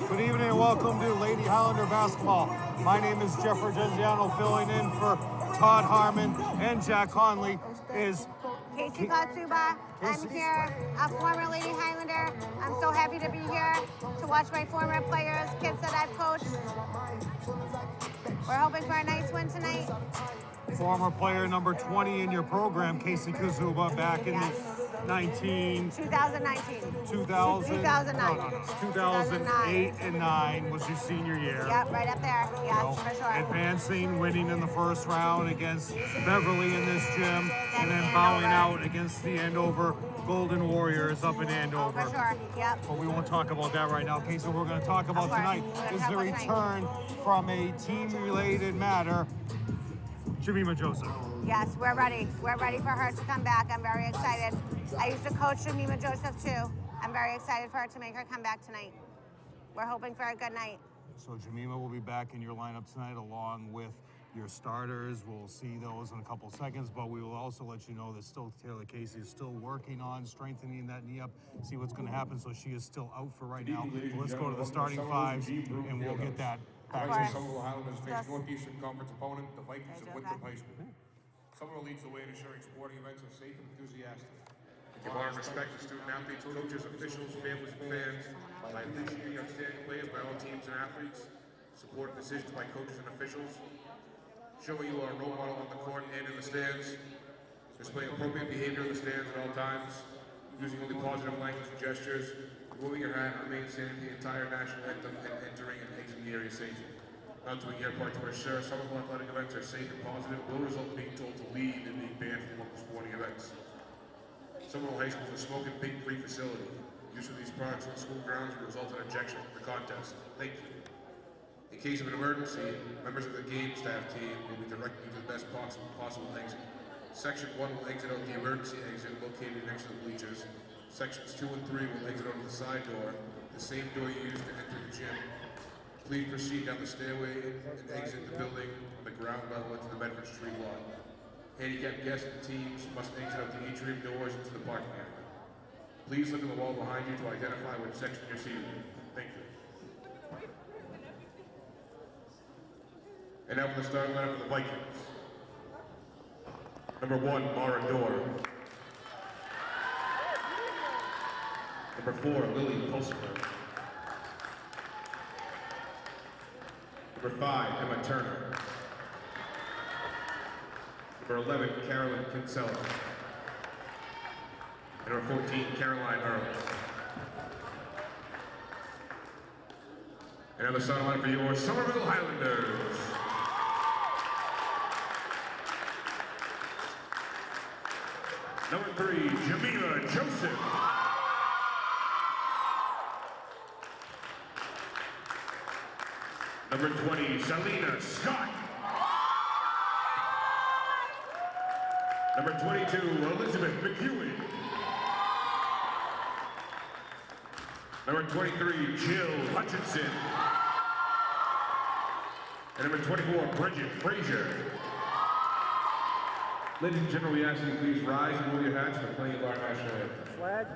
Good evening and welcome to Lady Highlander basketball. My name is Jeffrey Genziano, filling in for Todd Harmon, and Jack Conley is Casey Katsuba. I'm here, a former Lady Highlander. I'm so happy to be here to watch my former players, kids that I've coached. We're hoping for a nice win tonight. Former player number 20 in your program, Casey Kazuba, back in the 2009. 2008 and 9 was your senior year. Yep, right up there. Yes, for sure. Advancing, winning in the first round against Beverly in this gym, and then bowing out against the Andover Golden Warriors up in Andover. Oh, for sure, yep. But we won't talk about that right now. Casey, what we're going to talk about tonight is the return from a team-related matter, Jemima Joseph. Yes, we're ready. We're ready for her to come back. I'm very excited. I used to coach Jemima Joseph too. I'm very excited for her to make her come back tonight. We're hoping for a good night. So Jemima will be back in your lineup tonight along with your starters. We'll see those in a couple seconds, but we will also let you know that still Taylor Casey is still working on strengthening that knee up, see what's going to happen. So she is still out for right now. But let's go to the starting fives, and we'll get that back to you. Somerville Highlanders face Northeastern Conference opponent, the Vikings of Winthrop High School. Somerville leads the way in ensuring sporting events are safe and enthusiastic. Give our respect to student athletes, coaches, officials, families, and fans by appreciating outstanding players by all teams and athletes, supporting decisions by coaches and officials, showing you our role model on the court and in the stands, displaying appropriate behavior in the stands at all times, using only positive language and gestures, removing your hat, remain standing the entire national anthem, and entering and exiting the area safely. Not doing your part to ensure Somerville athletic events are safe and positive will result in being told to leave and being banned from local sporting events. Somerville High School is a smoke and pig-free facility. Use of these products on school grounds will result in ejection from the contest. Thank you. In case of an emergency, members of the game staff team will be directed to the best possible exit. Section 1 will exit out the emergency exit located next to the bleachers. Sections 2 and 3 will exit out of the side door, the same door you used to enter the gym. Please proceed down the stairway and exit the building on the ground level into the Medford Street lot. Handicapped guests and teams must exit out the atrium doors into the parking area. Please look at the wall behind you to identify which section you're seated in. Thank you. And now for the starting lineup for the Vikings. Number 1, Mara Dorr. Number 4, Lily Pulsifer. Number 5, Emma Turner. Number 11, Carolyn Kinsella. And number 14, Caroline Earl. And now the starting line for your Somerville Highlanders. Number 3, Jemima Joseph. Number 20, Selena Scott. Number 22, Elizabeth McEwen. Number 23, Jill Hutchinson. And number 24, Bridget Frazier. Ladies and gentlemen, we ask you to please rise and move your hats for playing of our national anthem. Flag.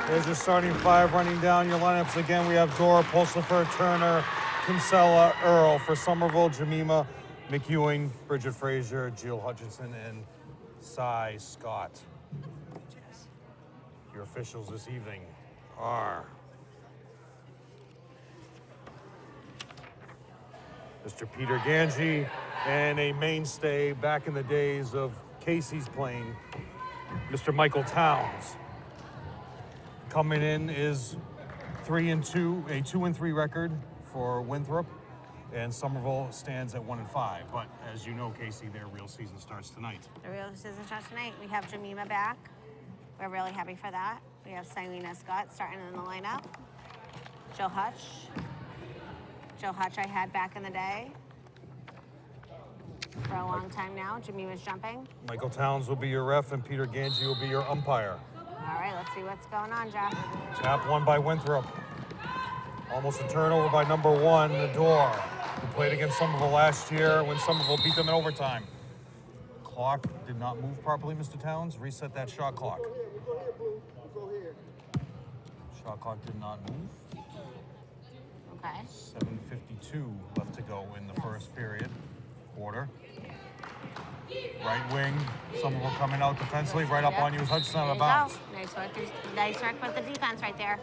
There's your starting five running down your lineups. Again, we have Dora, Pulsifer, Turner, Kinsella, Earl. For Somerville, Jemima, McEwing, Bridget Frazier, Jill Hutchinson, and Cy Scott. Your officials this evening are Mr. Peter Ganji and a mainstay back in the days of Casey's playing, Mr. Michael Towns. Coming in is 3-2, a 2-3 record for Winthrop, and Somerville stands at 1-5. But as you know, Casey, their real season starts tonight. The real season starts tonight. We have Jemima back. We're really happy for that. We have Silena Scott starting in the lineup. Jill Hutch. Jill Hutch I had back in the day. For a long time now. Jemima's jumping. Michael Towns will be your ref, and Peter Ganji will be your umpire. All right, let's see what's going on, Jeff. Tap one by Winthrop. Almost a turnover by number 1, Nador, who played against Somerville last year when Somerville beat them in overtime. Clock did not move properly, Mr. Towns. Reset that shot clock. Shot clock did not move. Okay. 7:52 left to go in the first period. Quarter. Right wing, Somerville coming out defensively, right up on you is Hutchinson out of bounds. Nice work with the defense right there.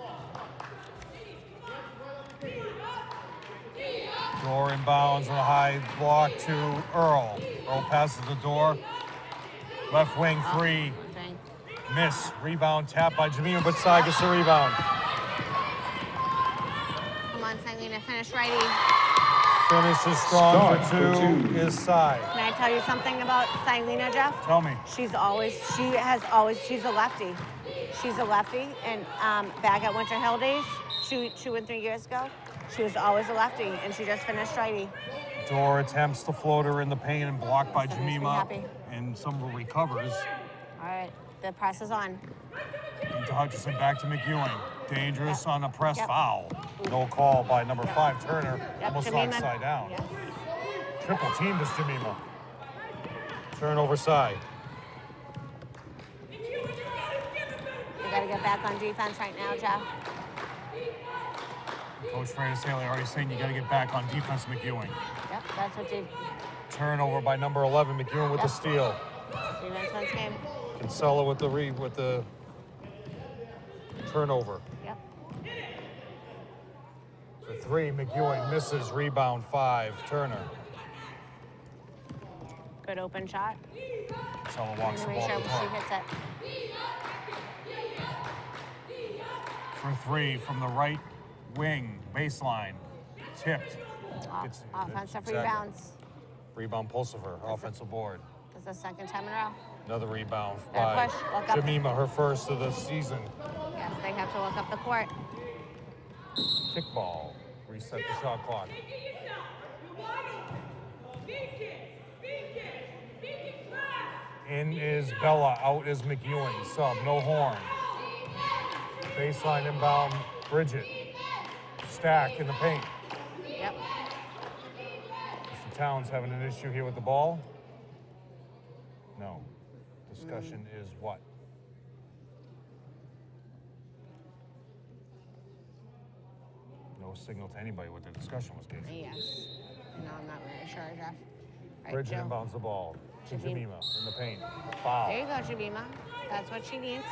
Door inbounds on a high block to Earl. Earl passes the door. Left wing, 3. Okay. Miss. Rebound, tap by Jemima, but Cy gets the rebound. Come on, Silena, finish righty. Finish is strong for 2 is Cy. Can I tell you something about Silena, Jeff? Tell me. She's a lefty. She's a lefty, and back at Winter Hill days, 2 and 3 years ago, she was always a lefty, and she just finished righty. Door attempts the floater in the paint and blocked by That makes me Jemima, happy. and Somerville recovers. All right, the press is on. Into Hutchinson, back to McEwing. Dangerous on a press Yep. foul. No call by number 5, Turner. Almost Jemima. knocked Cy down. Yes. Triple team this Jemima. Turnover Cy. We got to get back on defense right now, Jeff. Coach Freya Saley already saying you got to get back on defense, McEwing. Yep, that's what did. Turnover by number 11, McEwing with the steal. Defense game. Kinsella with the turnover. Yep. For 3, McEwing misses. Rebound 5, Turner. Good open shot. Kinsella walks the Make ball sure to the she top. hits it. For 3 from the right wing, baseline, tipped. Offensive Exactly. rebounds. Rebound Pulsifer, offensive board. That's the second time in a row. Another rebound Gotta by push, look up. Jemima, her first of the season. Yes, they have to look up the court. Kickball, reset the shot clock. In is Bella, out is McEwing, sub, no horn. Baseline inbound, Bridget. Stack in the paint. Yep. Mr. Towns having an issue here with the ball? No. Discussion is what? No signal to anybody what the discussion was, Casey. Yes. No, I'm not really sure, Jeff. Right, Bridget Jill. inbounds the ball to Jemima. Jemima in the paint. Foul. There you go, Jemima. That's what she needs.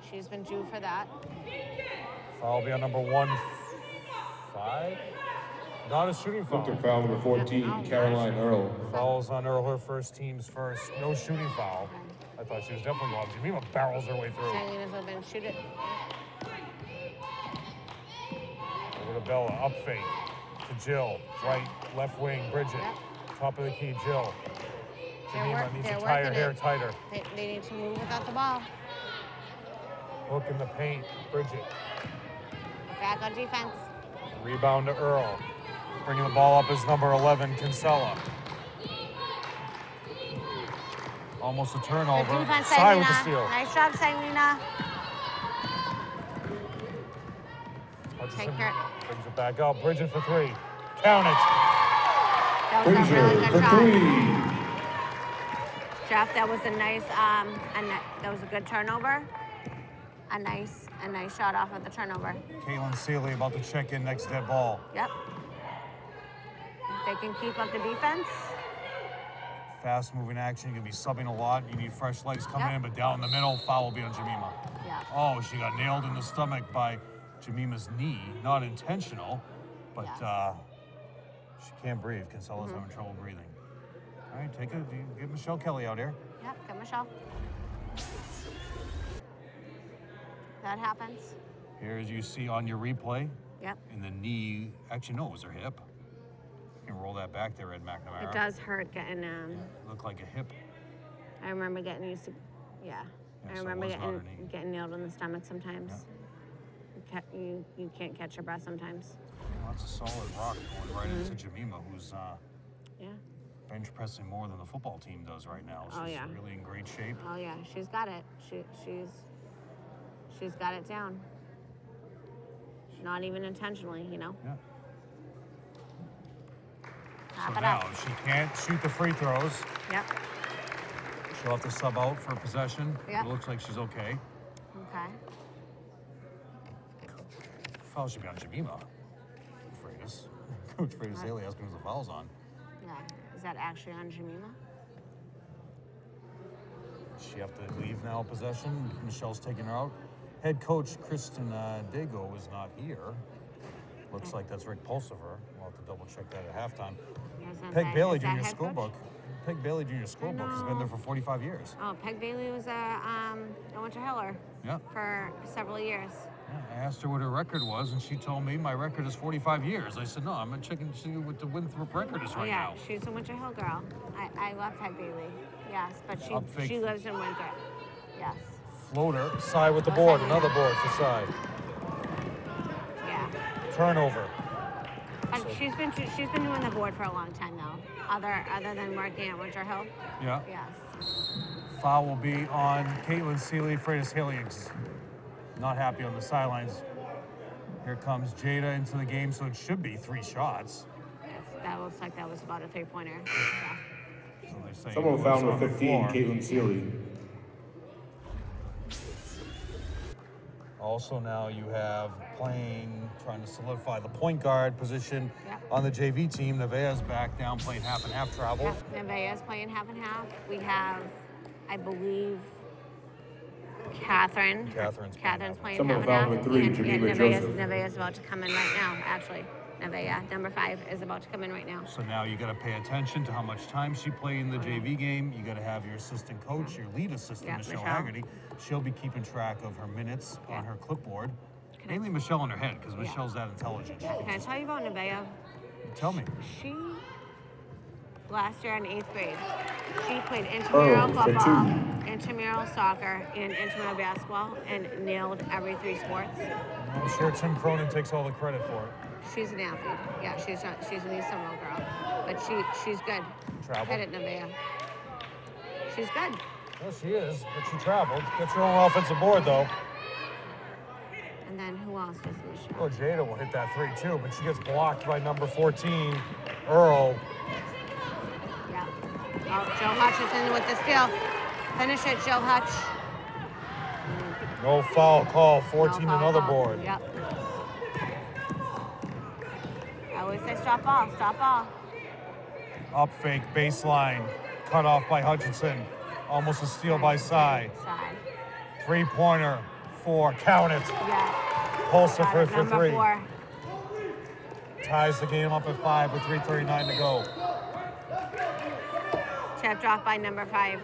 She's been due for that. Foul will be on number 1, 5. Not a shooting foul. Winter foul number 14, Caroline Earl. Fouls on Earl, her first, team's first. No shooting foul. I thought she was definitely going. Jemima barrels her way through. Selena's open. Shoot it. Over to Bella, up fake to Jill. Right, left wing, Bridget. Yep. Top of the key, Jill. Jemima needs to they're tie her working hair it. tighter. They need to move without the ball. Hook in the paint, Bridget. Back on defense. Rebound to Earl. Bringing the ball up is number 11, Kinsella. Almost a turnover. Good defense, Cy with the Silena. steal. Nice job, Silena. Hutchinson Take care. brings it back up. Bridget for 3. Count it. That was a Frazier really good for shot. 3. Jeff, that was a nice, that was a good turnover. a nice shot off of the turnover. Caitlin Seeley about to check in next dead ball. Yep. If they can keep up the defense. Fast moving action, you're gonna be subbing a lot. You need fresh legs coming Yep. in, but down the middle, foul will be on Jemima. Yeah. Oh, she got nailed in the stomach by Jemima's knee. Not intentional, but Yes. she can't breathe. Kinsella's having trouble breathing. All right, get Michelle Kelly out here. Yep, good Michelle. That happens. Here, as you see on your replay, Yep. in the knee, actually, no, it was her hip. You can roll that back there, Ed McNamara. It does hurt getting, Looked like a hip. I remember getting used to, yeah. Yeah, I so it remember was not her knee. getting nailed in the stomach sometimes. You can't catch your breath sometimes. Well, that's a solid rock going right into Jemima, who's Yeah. bench pressing more than the football team does right now. She's Oh, yeah. really in great shape. Oh yeah, she's got it. She's got it down. Not even intentionally, you know. Yeah. Tap So it now, up. if she can't shoot the free throws, Yep. she'll have to sub out for possession. Yep. It looks like she's okay. Okay. Foul should be on Jemima. Freitas. Coach Freitas Haley asking who the foul's on. Yeah. Is that actually on Jemima? She have to leave now possession. Michelle's taking her out. Head coach Kristen Dago is not here. Looks like that's Rick Pulsifer. We'll have to double check that at halftime. Peg Bailey is that Junior head School coach? Book. Peg Bailey Junior School Book has been there for 45 years. Oh, Peg Bailey was a Winter Hiller Yeah. for several years. I asked her what her record was, and she told me my record is 45 years. I said, no, I'm checking to see what the Winthrop record is right yeah, now. she's a Winter Hill girl. I love Peg Bailey. Yes, but Up fake. she lives in Winthrop. Yes. Floater, side with the Oh, board, side. another board for side. Yeah. Turnover. But she's been doing the board for a long time though. Other than working at Winter Hill. Yeah. Yes. Foul will be on Caitlin Seeley. Freitas Haley's not happy on the sidelines. Here comes Jada into the game, so it should be 3 shots. That looks like that was about a 3-pointer. So they say Someone it's found on with the 15, floor. Caitlin Seeley. Also now you have trying to solidify the point guard position Yep. on the JV team. Nevaeh's back down playing half and half travel. Yep. Nevaeh's playing half and half. We have, I believe, Catherine's playing Someone half and found half. with 3, And Geneva Joseph. Nevaeh's about to come in right now, actually. Nevaeh, number 5, is about to come in right now. So now you got to pay attention to how much time she played in the JV game. You got to have your assistant coach, your lead assistant, Yeah, Michelle Michelle. Haggerty. She'll be keeping track of her minutes Yeah. on her clipboard. Mainly Michelle in her head, because Yeah. Michelle's that intelligent. She Can I tell you about Nevaeh? Tell me. She, last year in 8th grade, she played intramural for football, intramural soccer, and intramural basketball, and nailed every 3 sports. I'm sure Tim Cronin takes all the credit for it. She's an athlete. Yeah, she's an East Somerville girl, but she's good. Travel. Head at Nevaeh. She's good. Well, she is, but she traveled. Gets her own offensive board, though. And then who else does Michelle? Well, Jada will hit that 3, too, but she gets blocked by number 14, Earl. Yeah. Oh, Joe Hutch is in with the steal. Finish it, Joe Hutch. No foul call, 14 No foul another call. board. Yep. I always say stop ball, stop ball. Up fake, baseline, cut off by Hutchinson. Almost a steal by Cy. Side. 3-pointer, 4, count it. Yeah. Pulsifer Got it, for number 3. 4. Ties the game up at 5 with 3:39 to go. Tipped off by number 5.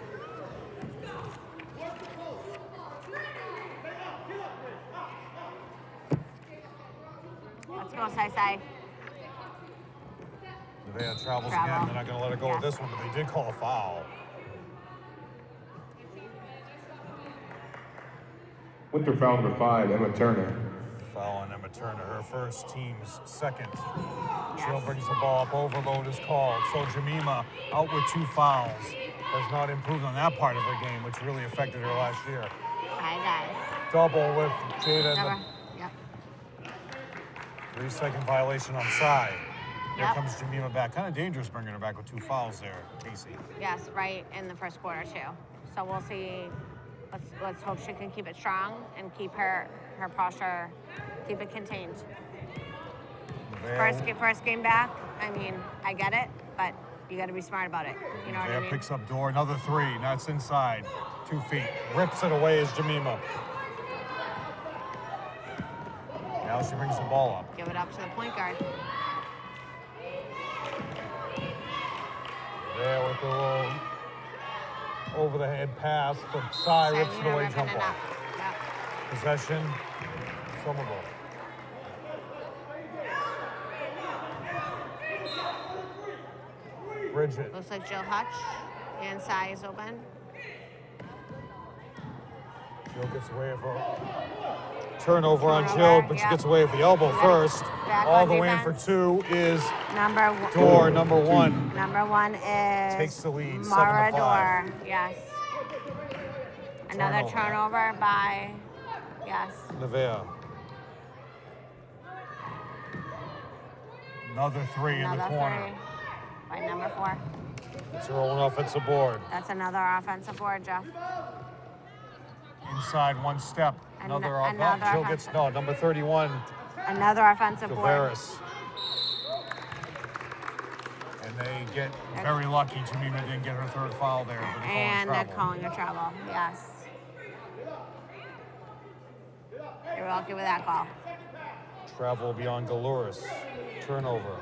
Let's go, Sai. Nevaeh travels Travel. again. They're not going to let her go with Yes. this one, but they did call a foul. Winthrop foul number 5, Emma Turner. Foul on Emma Turner, her first, team's second. Yes. Jill brings the ball up, overload is called. So Jemima out with 2 fouls. Has not improved on that part of her game, which really affected her last year. Hi, guys. Double with Jada, Number. Yep. the 3-second violation on side. Here Yep. comes Jemima back. Kind of dangerous bringing her back with 2 fouls there, Casey. Yes, right in the first quarter, too. So we'll see Let's hope she can keep it strong and keep her posture, keep it contained. First game back. I mean, I get it, but you got to be smart about it. You know what I mean? Picks up door, another 3. Now it's inside, 2 feet. Rips it away as Jemima. Now she brings the ball up. Give it up to the point guard. There with the little over the head pass, but Sai rips it away, jump ball. Yep. Possession, Somerville. Bridget. Looks like Jill Hutch and Sai is open. Jill gets away with a turnover on Jill, but she gets away with the elbow first. All the way in for 2 is number 1. Number 1 is takes the lead, Mara 7-5. Door. Yes. Another turnover by, yes. Nevea. Another 3 in the corner. 3 by number 4. It's her own offensive board. That's another offensive board, Jeff. Inside 1 step. Another Jill gets, number 31. Another offensive board. Tavares. And they get very lucky. Jemima didn't get her 3rd foul there. And they're calling a travel, yes. You're lucky with that call. Travel beyond Galuris. Turnover.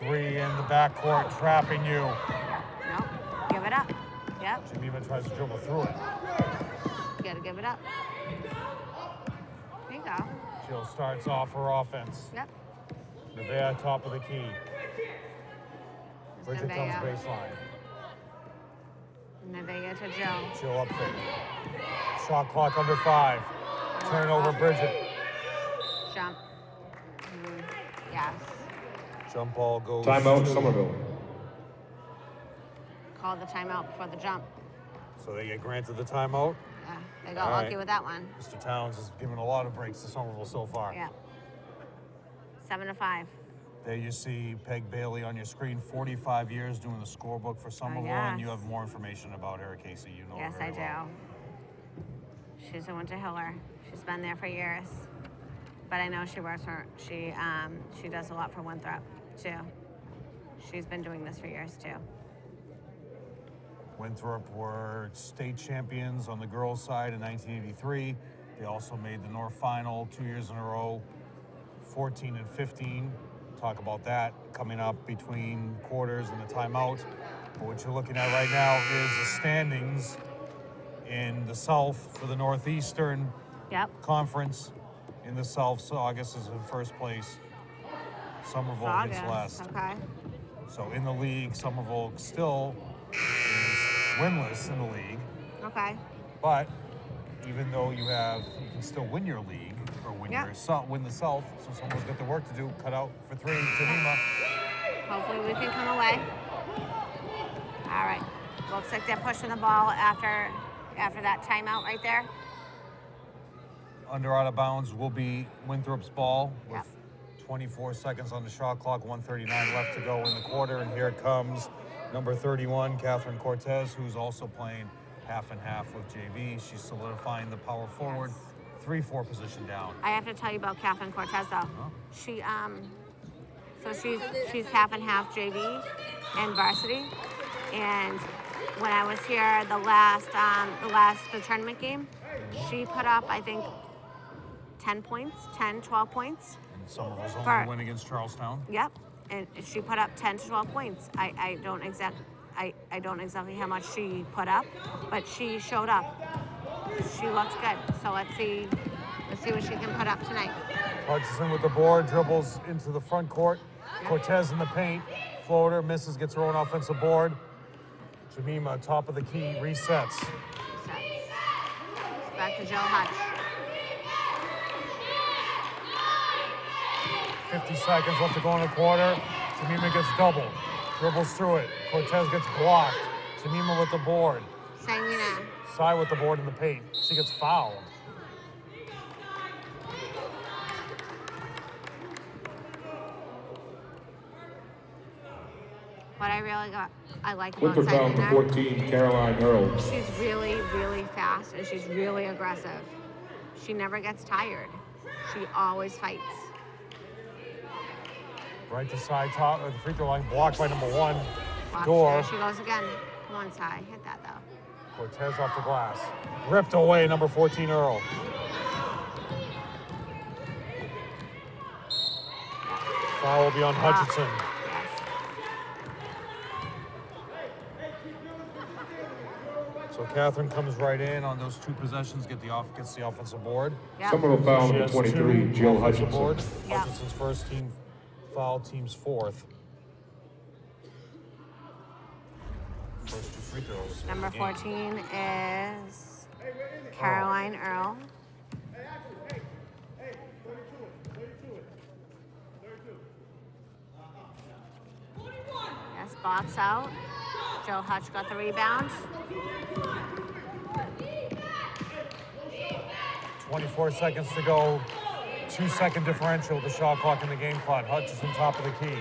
3 in the backcourt, trapping you. No, give it up. Yep. Jemima tries to dribble through it. You gotta give it up. There you go. Jill starts off her offense. Yep. Nevea, top of the key. Bridget comes baseline. Nevea to Jill. Jill up there. Shot clock under 5. Turnover, Bridget. Jump. Yes. Jump ball goes. Timeout, Somerville. Call the timeout before the jump. So they get granted the timeout. Yeah, they got lucky with that one. Mr. Towns has given a lot of breaks to Somerville so far. Yeah. 7-5. There you see Peg Bailey on your screen, 45 years doing the scorebook for Somerville, and you have more information about her, Casey. You know yes, her very well. She's a Winter Hiller. She's been there for years. But I know she works for, she does a lot for Winthrop, too. She's been doing this for years, too. Winthrop were state champions on the girls' side in 1983. They also made the North Final 2 years in a row, 14 and 15. Talk about that coming up between quarters and the timeout. But what you're looking at right now is the standings in the South for the Northeastern Conference. In the South, so August is in first place. Somerville gets last. Okay. So in the league, Somerville still is winless in the league. Okay. But even though you can still win your league or win win the South. So Somerville's got the work to do. Cut out for 3, Jemima. Hopefully we can come away. All right. Looks like they're pushing the ball after that timeout right there. Under out of bounds will be Winthrop's ball with 24 seconds on the shot clock, 1:39 left to go in the quarter. And here it comes, number 31, Catherine Cortez, who's also playing half and half with JV. She's solidifying the power forward, 3-4 position down. I have to tell you about Catherine Cortez though. She so she's half and half JV and varsity. And when I was here the tournament game, she put up, I think, 10 points, 10, 12 points. And Somerville's only win against Charlestown. Yep, and she put up 10 to 12 points. I don't exactly how much she put up, but she showed up. She looks good. So let's see what she can put up tonight. Hutchison with the board, dribbles into the front court. Cortez in the paint, floater, misses, gets her own offensive board. Jemima, top of the key, resets. Back to Jill Hutch. 50 seconds left to go in the quarter. Jemima gets doubled. Dribbles through it. Cortez gets blocked. Jemima with the board. Sangina. Sai with the board in the paint. She gets fouled. What I really got I like about Winthrop foul number Highlander. 14, Caroline Earl. She's really, really fast and she's really aggressive. She never gets tired. She always fights. Right to side top of the free throw line, blocked by number 1. Watch, Door. there she goes again. Come on, Sai. Hit that, though. Cortez off the glass. Ripped away, number 14, Earl. Foul will be on Hutchinson. Yes. So Catherine comes right in on those 2 possessions, gets the offensive board. Yep. Somerville foul She number has 23, 2 Jill offensive Hutchinson. board. Yep. Hutchinson's first team foul, team's 4th. First 2 free throws. Number 14 is Caroline Earl. Yes, box out. Jill Hutch got the rebound. 24 seconds to go. 2-second differential, the shot clock in the game clock. Hutchinson top of the key.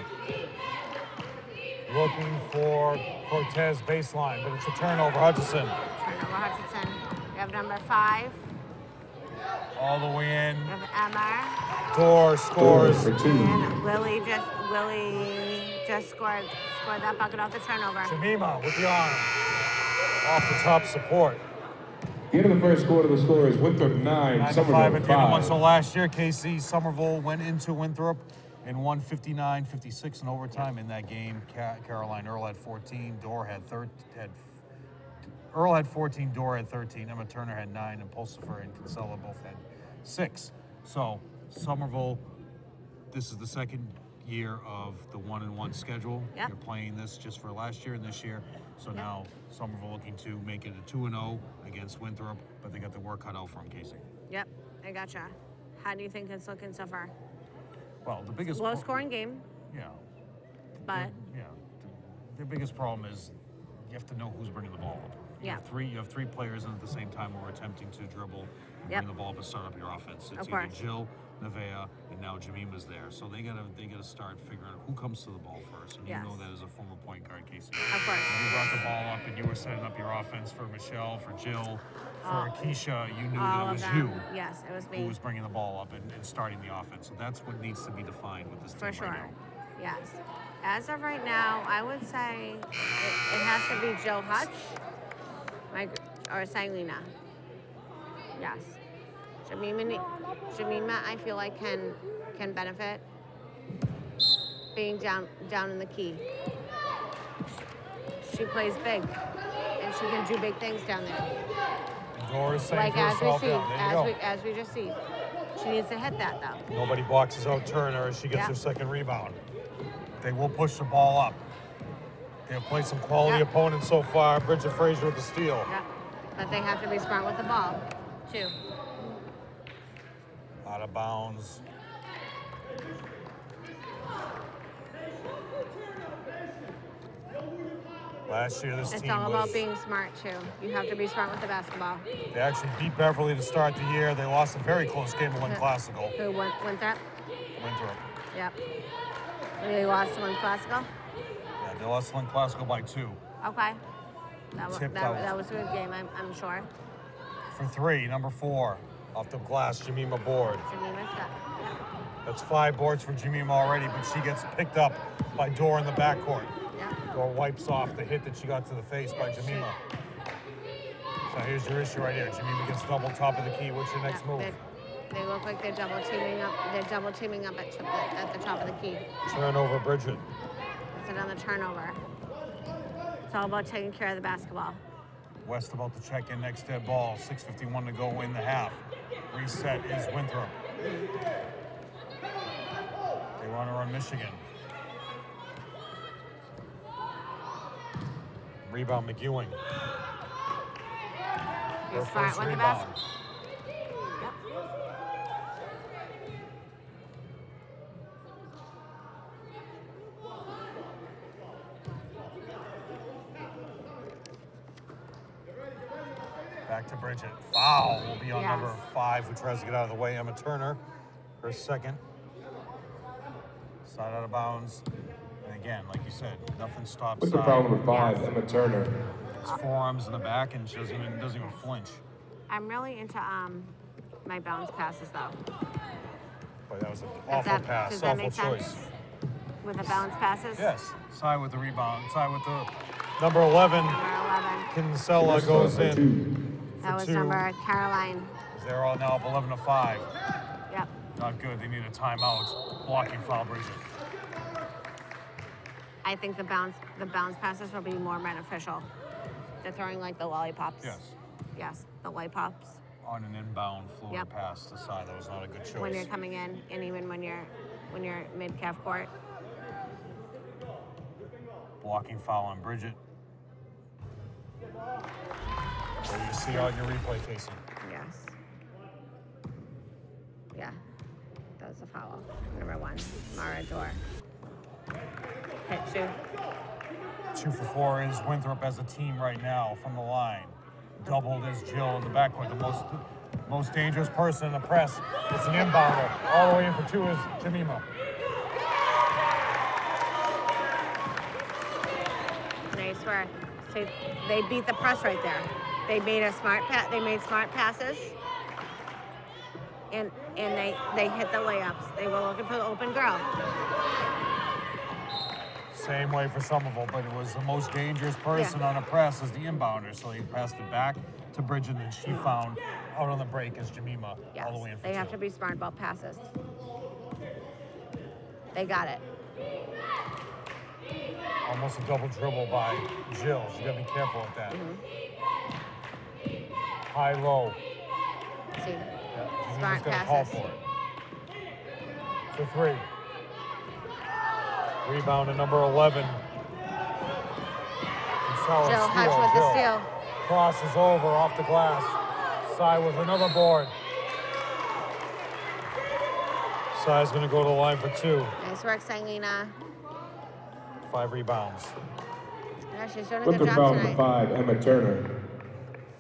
Looking for Cortez baseline, but it's a turnover. Hutchinson. Turnover Hutchinson. We have number 5. All the way in. We have Emma. Door scores. For 2. And Willie just scored that bucket off the turnover. Jemima with the honor. Off the top support. The end of the first quarter, the score is Winthrop 9, 9-5 Somerville at the end of 1. 5. So last year, KC Somerville went into Winthrop and won 59-56 in overtime in that game. Caroline Earl had 14. Earl had 14. Dor had 13. Emma Turner had 9, and Pulsifer and Kinsella both had 6. So Somerville, this is the second year of the 1-1 schedule. Yep. You're playing this just for last year and this year. So now Somerville looking to make it a 2-0 against Winthrop, but they got the work cut out for them, Casey. Yep, I gotcha. How do you think it's looking so far? Well, the biggest Low-scoring game, Yeah. but Yeah. The biggest problem is you have to know who's bringing the ball up. You have 3 players in at the same time who are attempting to dribble and bring the ball up and start up your offense. It's either Jill, Nevaeh, and now Jemima's there. So they gotta start figuring out who comes to the ball first. And you know that as a former point guard, Casey. of course. When you brought the ball up and you were setting up your offense for Michelle, for Jill, for Keisha, you knew that it was you. Yes, it was me. Who was bringing the ball up and starting the offense. So that's what needs to be defined with this team For sure. right now. Yes. As of right now, I would say it has to be Jill Hutch or Silena. Yes. Jemima, I feel like can benefit being down in the key. She plays big, and she can do big things down there. Doris saying Like for as we herself, see, as we just see, she needs to hit that though. Nobody boxes out Turner as she gets her second rebound. They will push the ball up. They have played some quality opponents so far. Bridget Frazier with the steal. Yeah, but they have to be smart with the ball, too. Out of bounds. Last year, this team It's all about being smart, too. You have to be smart with the basketball. They actually beat Beverly to start the year. They lost a very close game to Win Classical. Who went that? Winthrop. Yep. They lost to Win Classical? Yeah, they lost to Win Classical by 2. Okay. That was a good game, I'm sure. For 3, number 4. Off the glass, Jemima board. Jemima's got, That's 5 boards for Jemima already, but she gets picked up by Dor in the backcourt. Dor wipes off the hit that she got to the face by Jemima. So here's your issue right here. Jemima gets double top of the key. What's your next move? They look like they're double teaming up. They're double teaming up at the top of the key. Turnover, Bridget. It's another turnover. It's all about taking care of the basketball. West about to check in next dead ball. 6:51 to go in the half. Reset is Winthrop. They run her on Michigan. Rebound McEwing. You're smart with the basket. Yep. Back to Bridget. Foul will be on number 5, who tries to get out of the way. Emma Turner, her second. Side out of bounds. And again, like you said, nothing stops With the foul side. number 5, Emma Turner. It's forearms in the back, and she doesn't even flinch. I'm really into my bounce passes though. Boy, that was an awful pass, Does that awful make choice. sense? With the bounce passes? Yes, side with the rebound, side with the number 11. Number 11. Kinsella goes in. That was 2. number Caroline. They're all now up 11-5. Yep. Not good. They need a timeout. Blocking foul, Bridget. I think the bounce passes will be more beneficial. They're throwing like the lollipops. Yes. Yes, the lollipops. On an inbound floater Yep. pass to the side. That was not a good choice. When you're coming in, and even when you're mid-calf court. Blocking foul on Bridget. What do you see on your replay, Casey? Yes. Yeah. That was a foul. Number 1, Mara Dor. Hit 2. 2 for 4 is Winthrop as a team right now from the line. Doubled is Jill in the backcourt. The most dangerous person in the press. It's an inbounder. All the way in for 2 is Jemima. Nice work. So they beat the press right there. They made They made smart passes, and they hit the layups. They were looking for the open girl. Same way for Somerville, but it was the most dangerous person on a press as the inbounder, so he passed it back to Bridget, and she found out on the break as Jemima Yes, all the way in for they 2. have to be smart about passes. They got it. Almost a double dribble by Jill. She's got to be careful with that. High-low. See, Yeah, smart Jemima's gonna call passes. for it. For 3. Rebound to number 11. Jill Hutch with the steal. Crosses over off the glass. Side with another board. Side's going to go to the line for 2. Nice work, Sangina. 5 rebounds. Yeah, she's doing a With good the job foul number tonight. 5, Emma Turner.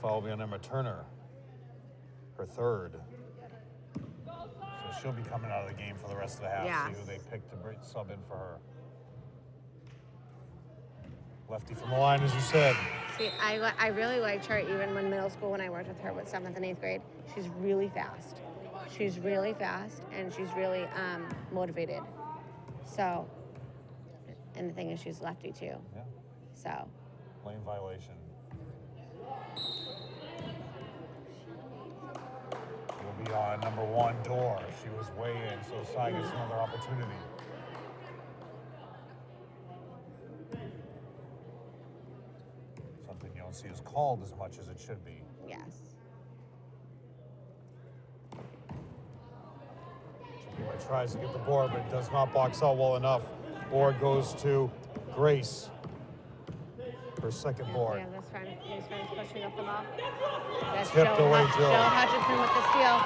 Foul be on Emma Turner. Her 3rd. So she'll be coming out of the game for the rest of the half. Yes. See who they pick to sub in for her. Lefty from the line, as you said. See, I really liked her even when middle school when I worked with her with 7th and 8th grade. She's really fast. She's really fast and she's really motivated. So, and the thing is she's lefty too. Yeah. So. Lane violation. Will be on number 1, Door. She was way in, so Sai gets another opportunity. Something you don't see is called as much as it should be. Yes. Jemima tries to get the board, but does not box out well enough. Board goes to Grace. Her 2nd board. Yeah, these friends pushing up the ball. That's Tipped away, Jill. Joe Hutchinson with the steal.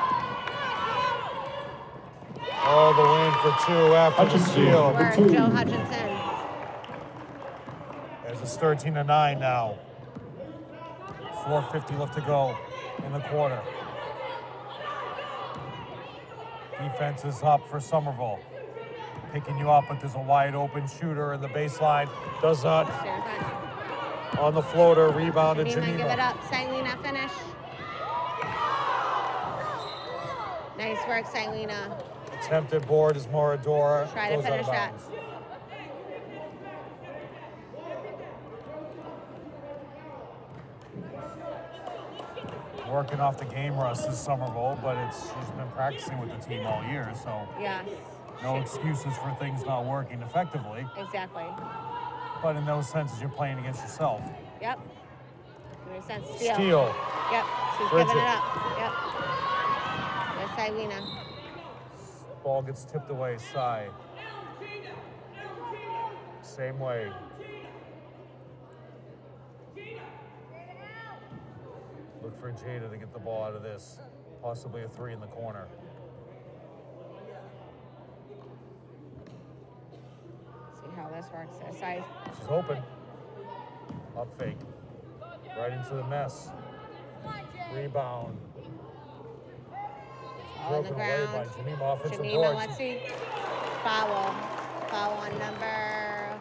All the way in for 2 after the steal. Work, Joe Hutchinson. As it's 13-9 now. 4:50 left to go in the quarter. Defense is up for Somerville. Picking you up, but there's a wide open shooter in the baseline. Does not. On the floater, rebounded Jemima, give it Jemima. up. Sailina, finish. Nice work, Sailina. Attempted board is Moradora. Try to Goes out of finish that. bounds. Working off the game rust is Somerville, but she's been practicing with the team all year, so Yes. no excuses for things not working effectively. Exactly. But in those senses, you're playing against yourself. Yep. Makes sense. Steal. Steal. Yep. She's Bridget. giving it up. Yep. There's Sailina. Ball gets tipped away, Sai. Same way. Look for Jada to get the ball out of this. Possibly a 3 in the corner. See how this works. There's Sai. She's open. Up fake. Right into the mess. Rebound. All on the Broken away by ground. Jemima, offensive Jemima, board. let's see. Foul. Foul on number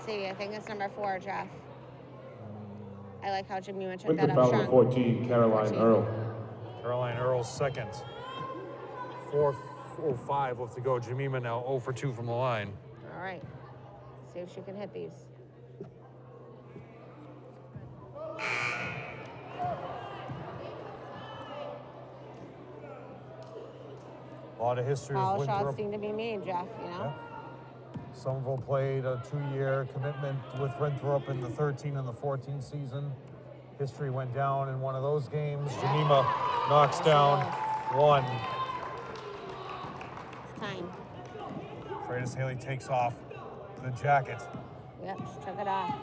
Let's see. I think it's number 4, Jeff. I like how Jemima took With the that up foul strong. number 14, Caroline 14. Earl. Caroline Earl's second. 4:05 left to go. Jemima now 0 for 2 from the line. All right. See if she can hit these. A lot of history Foul with shots Winthrop. seem to be made, Jeff, you know? Yeah. Somerville played a 2-year commitment with Winthrop in the 13 and the 14 season. History went down in one of those games. Jemima knocks down one. It's time. Freitas Haley takes off the jacket. Yep, she took it off.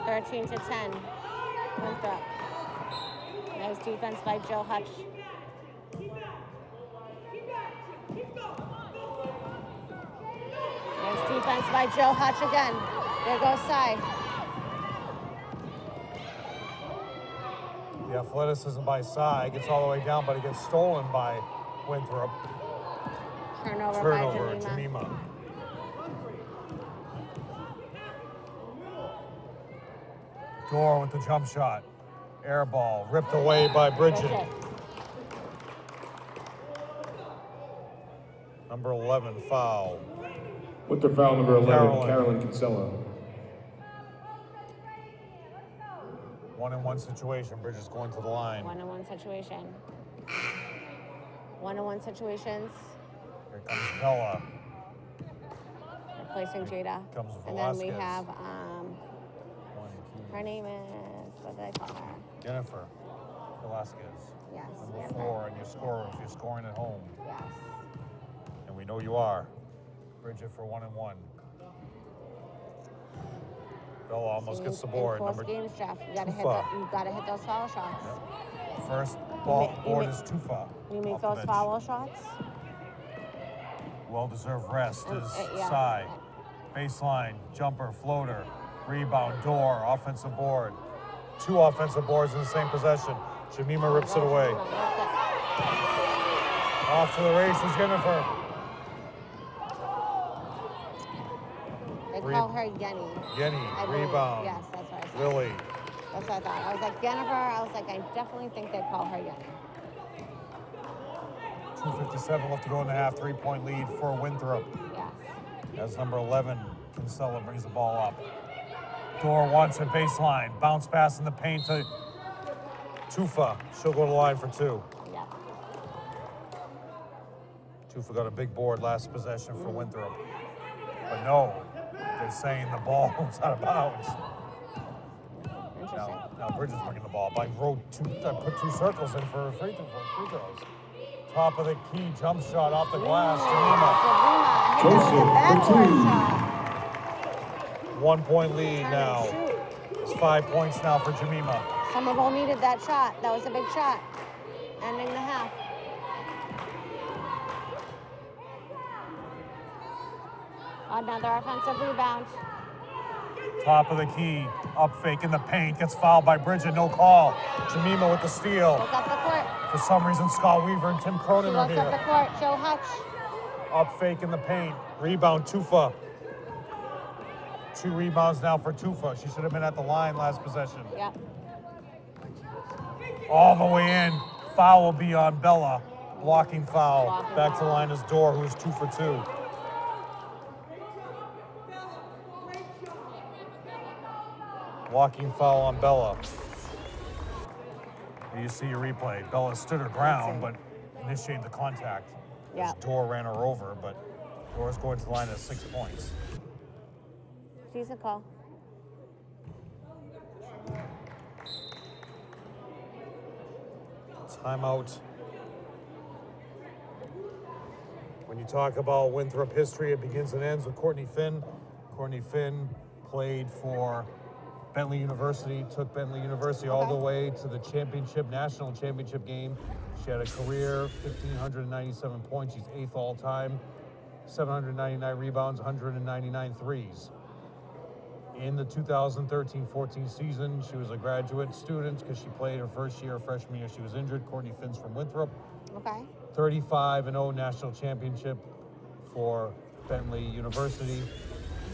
13 to 10. Winthrop. Nice defense by Joe Hutch. Nice defense by Joe Hutch again. There goes Cy. The athleticism by Cy gets all the way down, but it gets stolen by Winthrop. Turnover by Jemima. Gore with the jump shot. Air ball ripped away by Bridget. Number 11, foul. With the foul number 11, Carolyn Kinsella. 1-on-1 situation. Bridget's going to the line. 1-on-1 situation. 1-on-1 situations. Here comes Bella. Replacing Jada. Comes And then we Velasquez. have, her name is, what did I call her? Jennifer Velasquez. Yes. Number Jennifer. 4 on your score if you're scoring at home. Yes. And we know you are. Bridget for 1-on-1. Bella almost gets the board. In close Number games, Jeff. You gotta hit Tufa. you gotta hit those foul shots. Yep. First ball board is Tufa. You make off the those bench. foul shots. Well-deserved rest is yeah. Cy. Baseline, jumper, floater, rebound, door, offensive board. 2 offensive boards in the same possession. Jemima rips it away. Off to the races, Jennifer. They call her Yenny. Yenny, I believe. rebound. Yes, that's what I said. Lily. That's what I thought. I was like, Jennifer, I was like, I definitely think they call her Yenny. 2:57 left to go in the half. 3-point lead for Winthrop. Yes. As number 11, Kinsella brings the ball up. Door wants a baseline. Bounce pass in the paint to Tufa. She'll go to the line for 2. Yeah. Tufa got a big board last possession for Winthrop. But no, they're saying the ball was out of bounds. Interesting. Now Bridget's bringing the ball up. I put 2 circles in for free throws. Top of the key, jump shot off the glass. Jemima. 1-point lead now. It's 5 points now for Jemima. Somerville needed that shot. That was a big shot. Ending the half. Another offensive rebound. Top of the key, up fake in the paint, gets fouled by Bridget, no call. Jemima with the steal. Look up the court. For some reason, Scott Weaver and Tim Cronin are Looks up the here. court. Joe Hutch. Up fake in the paint, rebound Tufa. 2 rebounds now for Tufa. She should have been at the line last possession. Yep. All the way in, foul will be on Bella. Blocking foul. Back to the line is Door, who's 2 for 2. Walking foul on Bella. Here you see your replay. Bella stood her ground, but initiated the contact. Yeah. Door ran her over, but Door's going to the line at 6 points. Decent call. Timeout. When you talk about Winthrop history, it begins and ends with Courtney Finn. Courtney Finn played for Bentley University, took Bentley University all the way to the championship, national championship game. She had a career 1,597 points. She's 8th all time, 799 rebounds, 199 threes. In the 2013-14 season, she was a graduate student because she played her first year, freshman year, she was injured. Courtney Finn's from Winthrop. Okay. 35-0 national championship for Bentley University.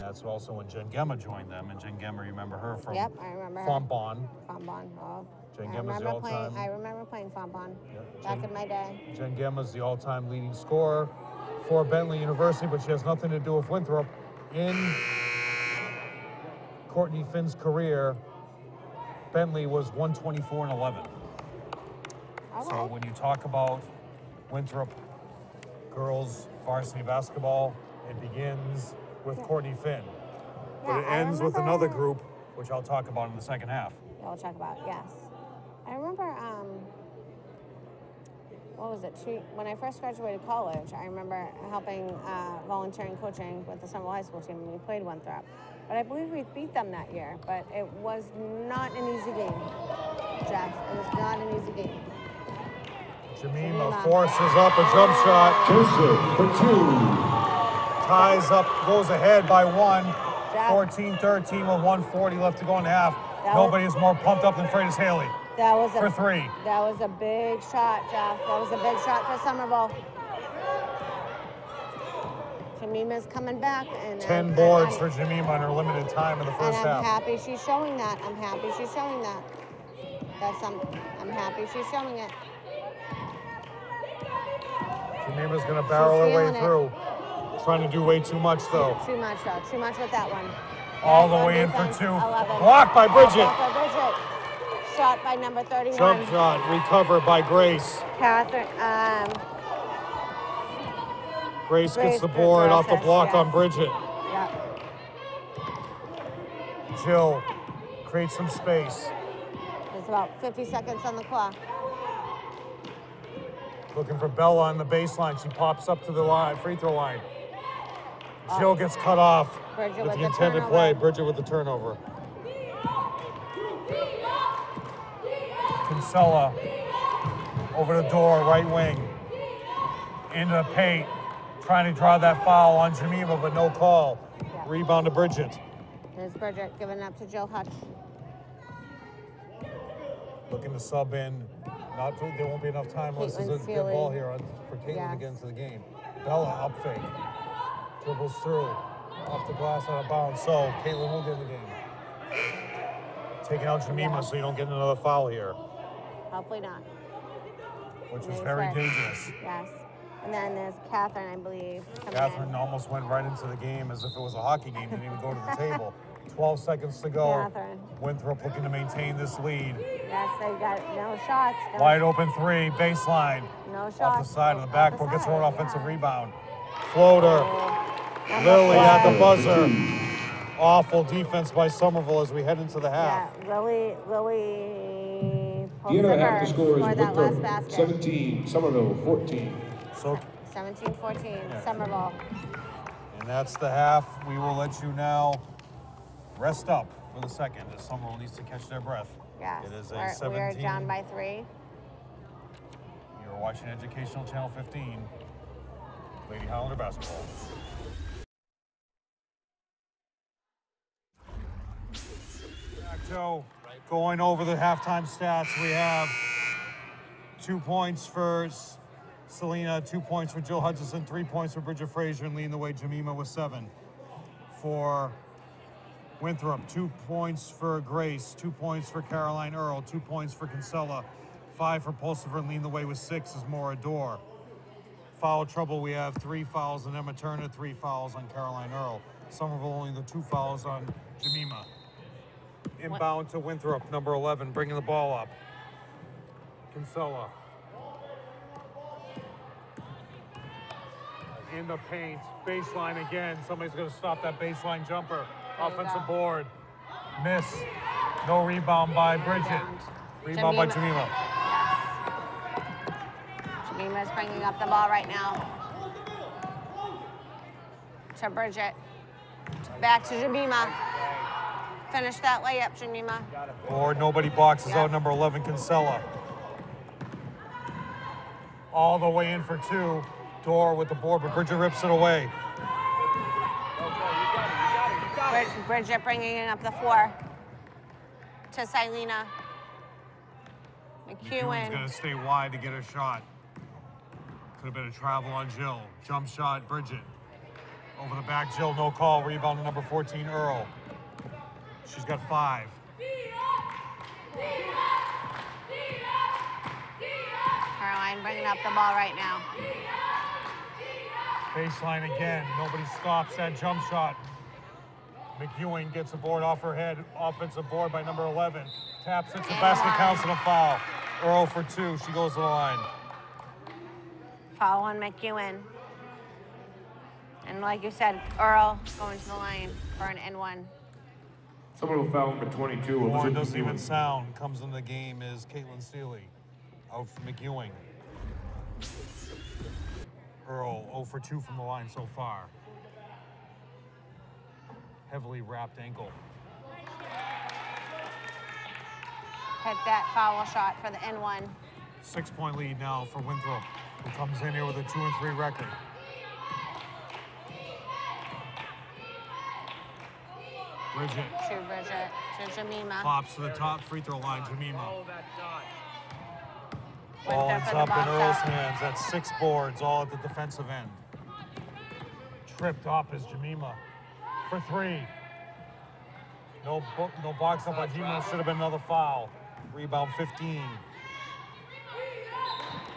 that's also when Jen Gemma joined them. And Jen Gemma, remember her from Yep, I remember her. Fontbonne. Fontbonne. Oh, Jen Gemma's the all-time. I remember playing Fontbonne back in my day. Jen Gemma's the all-time leading scorer for Bentley University, but she has nothing to do with Winthrop. In Courtney Finn's career, Bentley was 124-11. So when you talk about Winthrop girls varsity basketball, it begins with Courtney Finn. But it ends with another group, which I'll talk about in the second half. Yeah, we'll talk about, yes. I remember, what was it? When I first graduated college, I remember helping volunteering coaching with the Somerville High School team, and we played Winthrop. But I believe we beat them that year, but it was not an easy game, Jeff. It was not an easy game. Jemima forces up a jump shot. Joseph for 2. Ties up, goes ahead by 1. 14-13 with 1:40 left to go in the half. Nobody is more pumped up than Freitas Haley. That was for 3. That was a big shot, Jeff. That was a big shot for Somerville. Jemima's coming back. And 10 boards for Jemima in her limited time in the first half. I'm happy she's showing that. I'm happy she's showing that. I'm happy she's showing it. Jemima's going to barrel her way through. Trying to do way too much, though. Too much, though. Too much with that one. All the way in for 2. Blocked by Bridget. Shot by number 31. Jump shot recovered by Grace. Catherine. Grace gets the board off the block on Bridget. Yep. Jill creates some space. There's about 50 seconds on the clock. Looking for Bella on the baseline. She pops up to the line, free throw line. Jill gets cut off with the intended play. Bridget with the turnover. Kinsella over the door, right wing. Into the paint. Trying to draw that foul on Jemima, but no call. Yeah. Rebound to Bridget. There's Bridget giving up to Jill Hutch. Looking to sub in. There won't be enough time unless there's a good ball here for Caitlin to get into the game. Bella up fake. Dribbles through. Off the glass out of bounds. So Caitlin will get in the game. Taking out Jemima so you don't get another foul here. Hopefully not. Which was very dangerous. Yes. And then there's Catherine, I believe. Catherine almost went right into the game as if it was a hockey game. Didn't even go to the table. 12 seconds to go. Catherine. Winthrop looking to maintain this lead. Yes, they got no shots. Wide open 3, baseline. No shots. Off the side of the backboard, gets her own offensive rebound. Floater. Lily at the buzzer. Awful defense by Somerville as we head into the half. Yeah, Lily The end of the half, the score is Winthrop 17, Somerville 14. So 17-14, Somerville. And that's the half. We will let you now rest up for the second as Somerville needs to catch their breath. Yes, It is a 17. we're down by 3. You're watching Educational Channel 15, Lady Highlander basketball. Joe, going over the halftime stats, we have 2 points for Selena, 2 points for Jill Hutchison, 3 points for Bridget Frazier, and leading the way Jemima with 7. For Winthrop, 2 points for Grace, 2 points for Caroline Earl, 2 points for Kinsella, 5 for Pulsifer, and leading the way with 6 is Maura Dorr. Foul trouble, we have 3 fouls on Emma Turner, 3 fouls on Caroline Earl. Somerville only the 2 fouls on Jemima. Inbound to Winthrop, number 11, bringing the ball up. Kinsella. In the paint, baseline again. Somebody's going to stop that baseline jumper. Offensive board. Miss. No rebound by Bridget. Rebound by Jemima. Yes. Jemima's bringing up the ball right now. To Bridget. Back to Jemima. Finish that layup, Jemima. Board, nobody boxes out number 11, Kinsella. All the way in for 2. Door with the board, but Bridget rips it away. Bridget bringing up the 4 to Silena. McEwen's going to stay wide to get a shot. Could have been a travel on Jill. Jump shot, Bridget. Over the back, Jill, no call. Rebound to number 14, Earl. She's got 5. Caroline bringing up the ball right now. Baseline again. Nobody stops that jump shot. McEwen gets a board off her head. Offensive board by number 11. Taps it to basket, counts and a foul. Earl for 2. She goes to the line. Foul on McEwen. And like you said, Earl going to the line for an N1. Someone will foul number 22. Warren doesn't even sound. Comes in the game is Caitlin Seeley. Out for McEwen. Earl 0 for 2 from the line so far. Heavily wrapped ankle. Hit that foul shot for the N1. 6-point lead now for Winthrop, who comes in here with a 2-3 record. Bridget. To Bridget. To Jemima. Pops to the top free throw line, Jemima. Winthrop Ball in ends the up in box Earl's out. hands. That's 6 boards, all at the defensive end. Tripped off is Jemima for 3. No box up by Jemima. Should have been another foul. Rebound 15.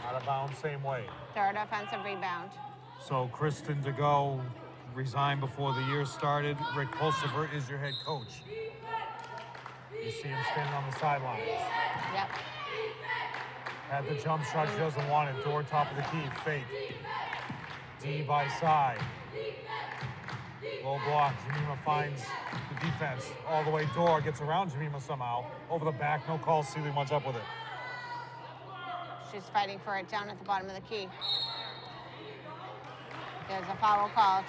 Out of bounds, same way. Third offensive rebound. So Kristen DeGo resigned before the year started. Rick Pulsiver is your head coach. You see him standing on the sidelines. Yep. Had the jump shot, she doesn't want it. Door top of the key, fake. D by side. Low block, Jemima finds the defense. All the way, Door gets around Jemima somehow. Over the back, no call, Seeley wants up with it. She's fighting for it down at the bottom of the key. There's a foul called.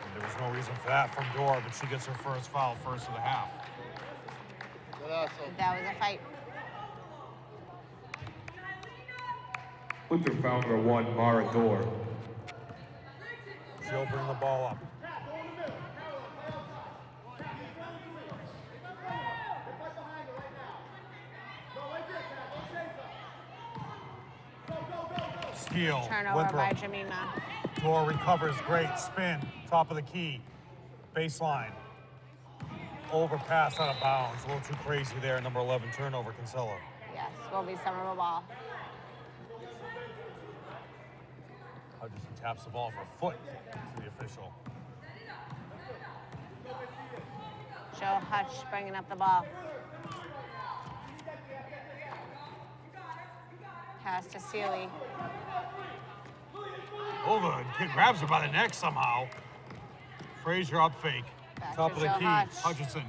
And there was no reason for that from Door, but she gets her first foul, first of the half. That was a fight. Winthrop foul number 1, Mara Dorr. She'll bring the ball up. Steal. Turnover Winthrop. by Jemima. Door recovers, great spin, top of the key, baseline. Overpass out of bounds, a little too crazy there. Number 11 turnover, Kinsella. Yes, will be Somerville ball. Hutchinson taps the ball for a foot to the official. Joe Hutch bringing up the ball. Pass to Seeley. Over, grabs her by the neck somehow. Frazier up fake. Back Top to of the Joe key, Hutch. Hutchinson.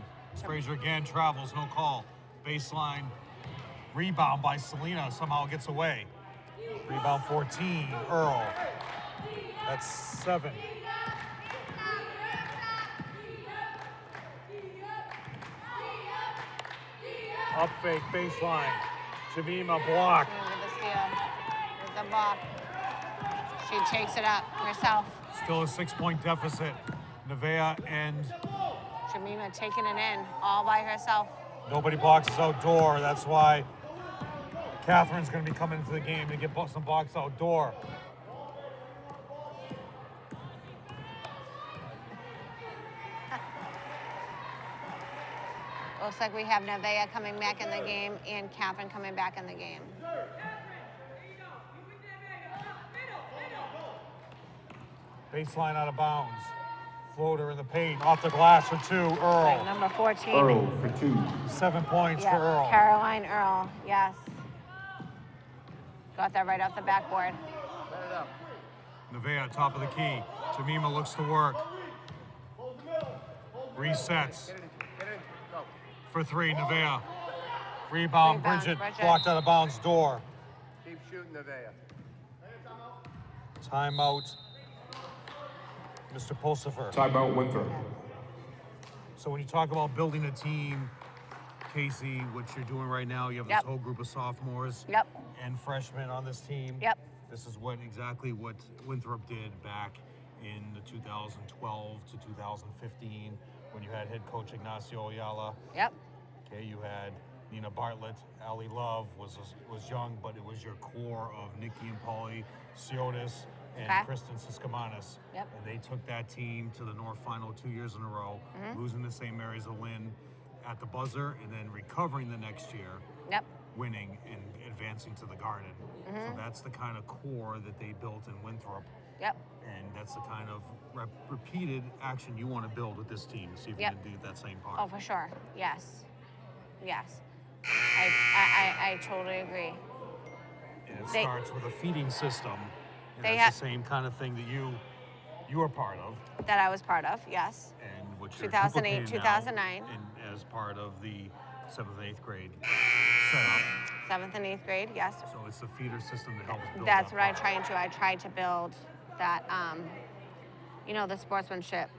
Frazier again, travels, no call. Baseline, rebound by Selena, somehow gets away. Rebound 14, Earl. That's 7. Up fake, baseline. Jemima block. With the steal. With the block. She takes it up herself. Still a 6-point deficit. Nevaeh and Jemima taking it in all by herself. nobody boxes outdoor. That's why Catherine's going to be coming into the game to get some box outdoor. Looks like we have Nevaeh coming back in the game and Catherine coming back in the game. Baseline out of bounds. Floater in the paint. Off the glass for 2, Earl. Like number 14. Earl for 2. 7 points Yeah, for Earl. Caroline Earl, yes. Got that right off the backboard. Nevaeh, top of the key. Jemima looks to work. Resets. For 3, Nevaeh. Rebound, Bridget. Blocked out of bounds, Door. Keep shooting, Nevaeh. Timeout. Mr. Pulsifer. Timeout Winthrop. So when you talk about building a team, Casey, what you're doing right now, you have this whole group of sophomores and freshmen on this team. Yep. This is exactly what Winthrop did back in the 2012 to 2015 when you had head coach Ignacio Ayala. Yep. Okay, you had Nina Bartlett, Ali Love was young, but it was your core of Nikki and Polly, Siotis, and Okay. Kristen Siskamanis. Yep. And they took that team to the North Final 2 years in a row, losing to St. Mary's of Lynn at the buzzer, and then recovering the next year, Yep. winning and advancing to the Garden. So that's the kind of core that they built in Winthrop. Yep. And that's the kind of repeated action you want to build with this team. See if Yep. you can do that same part. Oh, for sure. Yes. Yes. I totally agree. And it They- starts with a feeding system. And They that's the same kind of thing that you are part of. That I was part of, yes. And which you're 2008, duplicating now 2009. and as part of the 7th and 8th grade setup. 7th and 8th grade, yes. So it's the feeder system that helps build That's that what I part. tried to. I tried to build that, you know, the sportsmanship,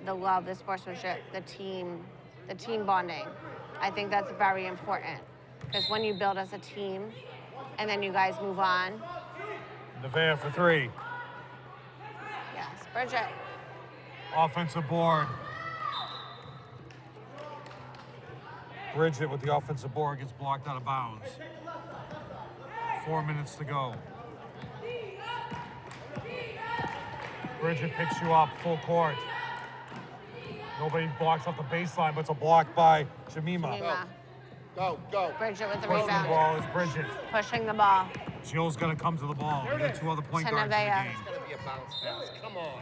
the love, the sportsmanship, the team bonding. I think that's very important because when you build as a team and then you guys move on. Nevaeh for 3. Yes, Bridget. Offensive board. Bridget with the offensive board gets blocked out of bounds. 4 minutes to go. Bridget picks you up full court. Nobody blocks off the baseline, but it's a block by Jemima. Jemima. Go. Bridget with the Pushing the rebound. ball is Bridget. Pushing the ball. Jill's got to come to the ball. We got 2 other point To guards in the Nevaeh. game. It's gonna be a bounce pass. Come on.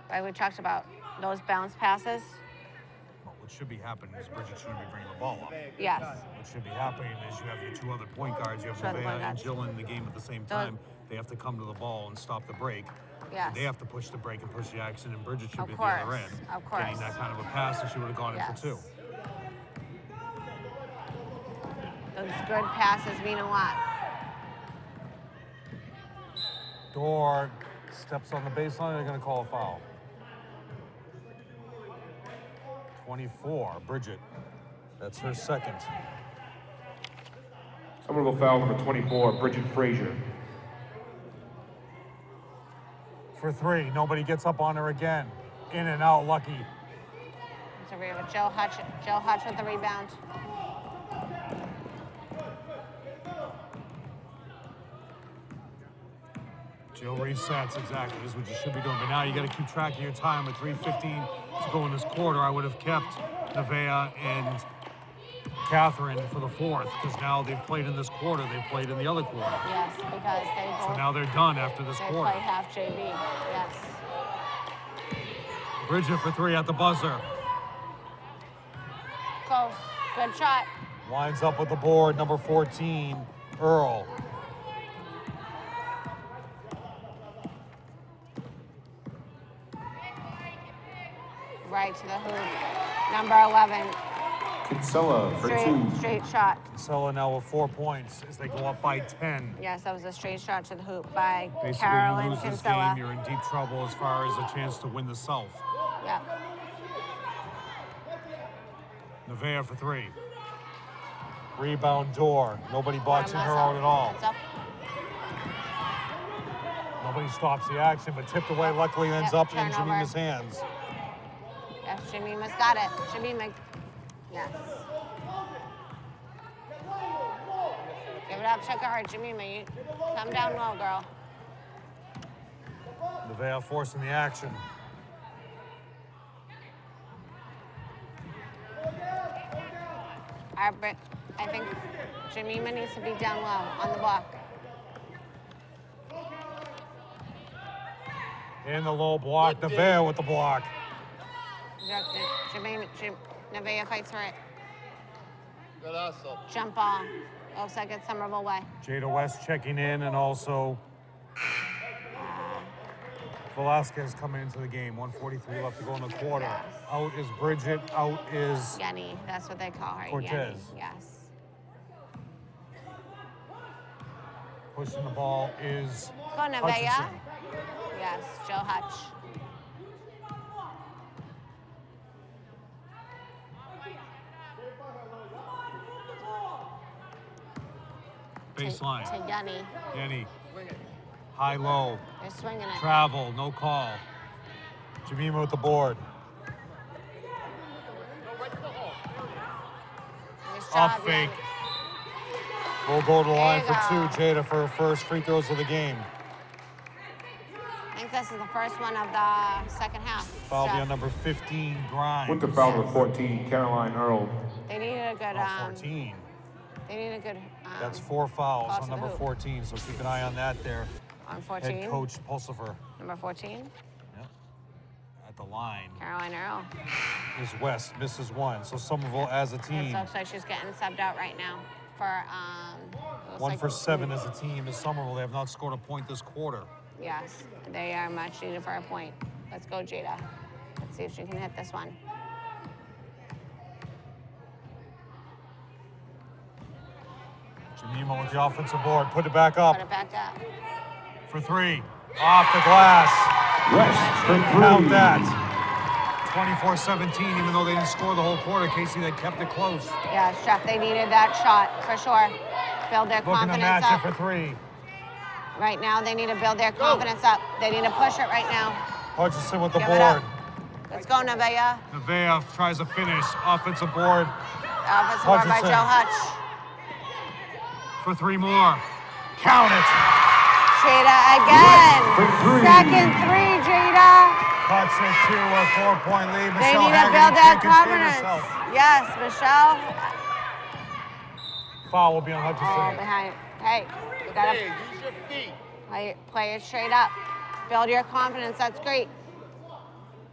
Right, we talked about those bounce passes. Well, what should be happening is Bridget shouldn't be bringing the ball up. Yes. What should be happening is you have your 2 other point guards. You have 2 other point Nevaeh and guards. Jill in the game at the same time. They have to come to the ball and stop the break. Yes. They have to push the break and push the action, and Bridget should Of be at the other course, end. of course. Getting that kind of a pass, and she would have gone in Yes. for 2. Those good passes mean a lot. Door steps on the baseline, they're going to call a foul. 24, Bridget. That's her second. Somerville foul number 24, Bridget Frazier. For 3, nobody gets up on her again. In and out, lucky. It's a read with Joe Hutch. Joe Hutch with the rebound. Jill resets, exactly. This is what you should be doing. But now you got to keep track of your time. At 3:15 to go in this quarter, I would have kept Nevaeh and Catherine for the 4th, because now they've played in this quarter. They've played in the other quarter. Yes, because they both So now they're done after this they quarter. play half JV. Yes. Bridget for 3 at the buzzer. Close. Good shot. Lines up with the board, number 14, Earl. Right to the hoop. Number 11. Kinsella for 2. Straight shot. Sella now with 4 points as they go up by 10. Yes, that was a straight shot to the hoop by Basically, Carolyn you lose this Kinsella. game, you're in deep trouble as far as a chance to win the South. Yeah. Nevaeh for 3. Rebound Door. Nobody boxing her out at all. That's up. Nobody stops the action, but tipped away luckily ends Yep, up in turnover. Jemima's hands. Yes, Jemima's got it. Jemima. Yes. Give it up to her, Jemima. You come down low, girl. Nevaeh forcing the action. I think Jemima needs to be down low on the block. In the low block, Nevaeh with the block. Nevaeh fights for it. Good hustle. Jump ball. Looks like it's Somerville way. Jada West checking in, and also Velasquez coming into the game. 1:43 left to go in the quarter. Yes. Out is Bridget. Out is Yenny, that's what they call her. Cortez. Yenny. Yes. pushing the ball is Go, Nevaeh. Hutchinson. Yes, Joe Hutch. Baseline. To Yenny. Yenny. High low. They're swinging it. Travel. No call. Jemima with the board. Nice job, Up fake. Yenny. We'll go to the line you for go. 2, Jada, for her first free throws of the game. I think this is the first one of the second half. Foul be on number 15, Grimes. With the foul number 14, Caroline Earl. They need a good. 14. They need a good. That's 4 fouls Cross on the number hoop. 14, so keep an eye on that there. On 14. Head coach Pulsifer. Number 14. Yep. At the line Caroline Earl. is West, misses 1. So Somerville as a It team. looks like she's getting subbed out right now for. Looks 1 like- for 7 as a team is Somerville. They have not scored a point this quarter. Yes, they are much needed for a point. Let's go, Jada. Let's see if she can hit this one. Jemima with the offensive board. Put it back up Put it back up. for 3. Off the glass. West for 3. Count that. 24-17, even though they didn't score the whole quarter, Casey, they kept it close. Yeah, Chef, they needed that shot for sure. Build their Looking to confidence match up. it for 3. Right now, they need to build their confidence up. They need to push it right now. Hutchinson with the Give it up. board. Let's go, Nevaeh. Nevaeh tries to finish. Offensive board Offensive board by Hutchinson. Joe Hutch. for 3 more. Count it. Jada again. For 3. Second 3, Jada. Cuts it to a 4-point lead. They Michelle need to Haggerty build that can't contain confidence. herself. Yes, Michelle. Foul will be on Oh, Hutchinson. behind. Hey, you gotta Hey, use your feet. play it straight up. Build your confidence. That's great.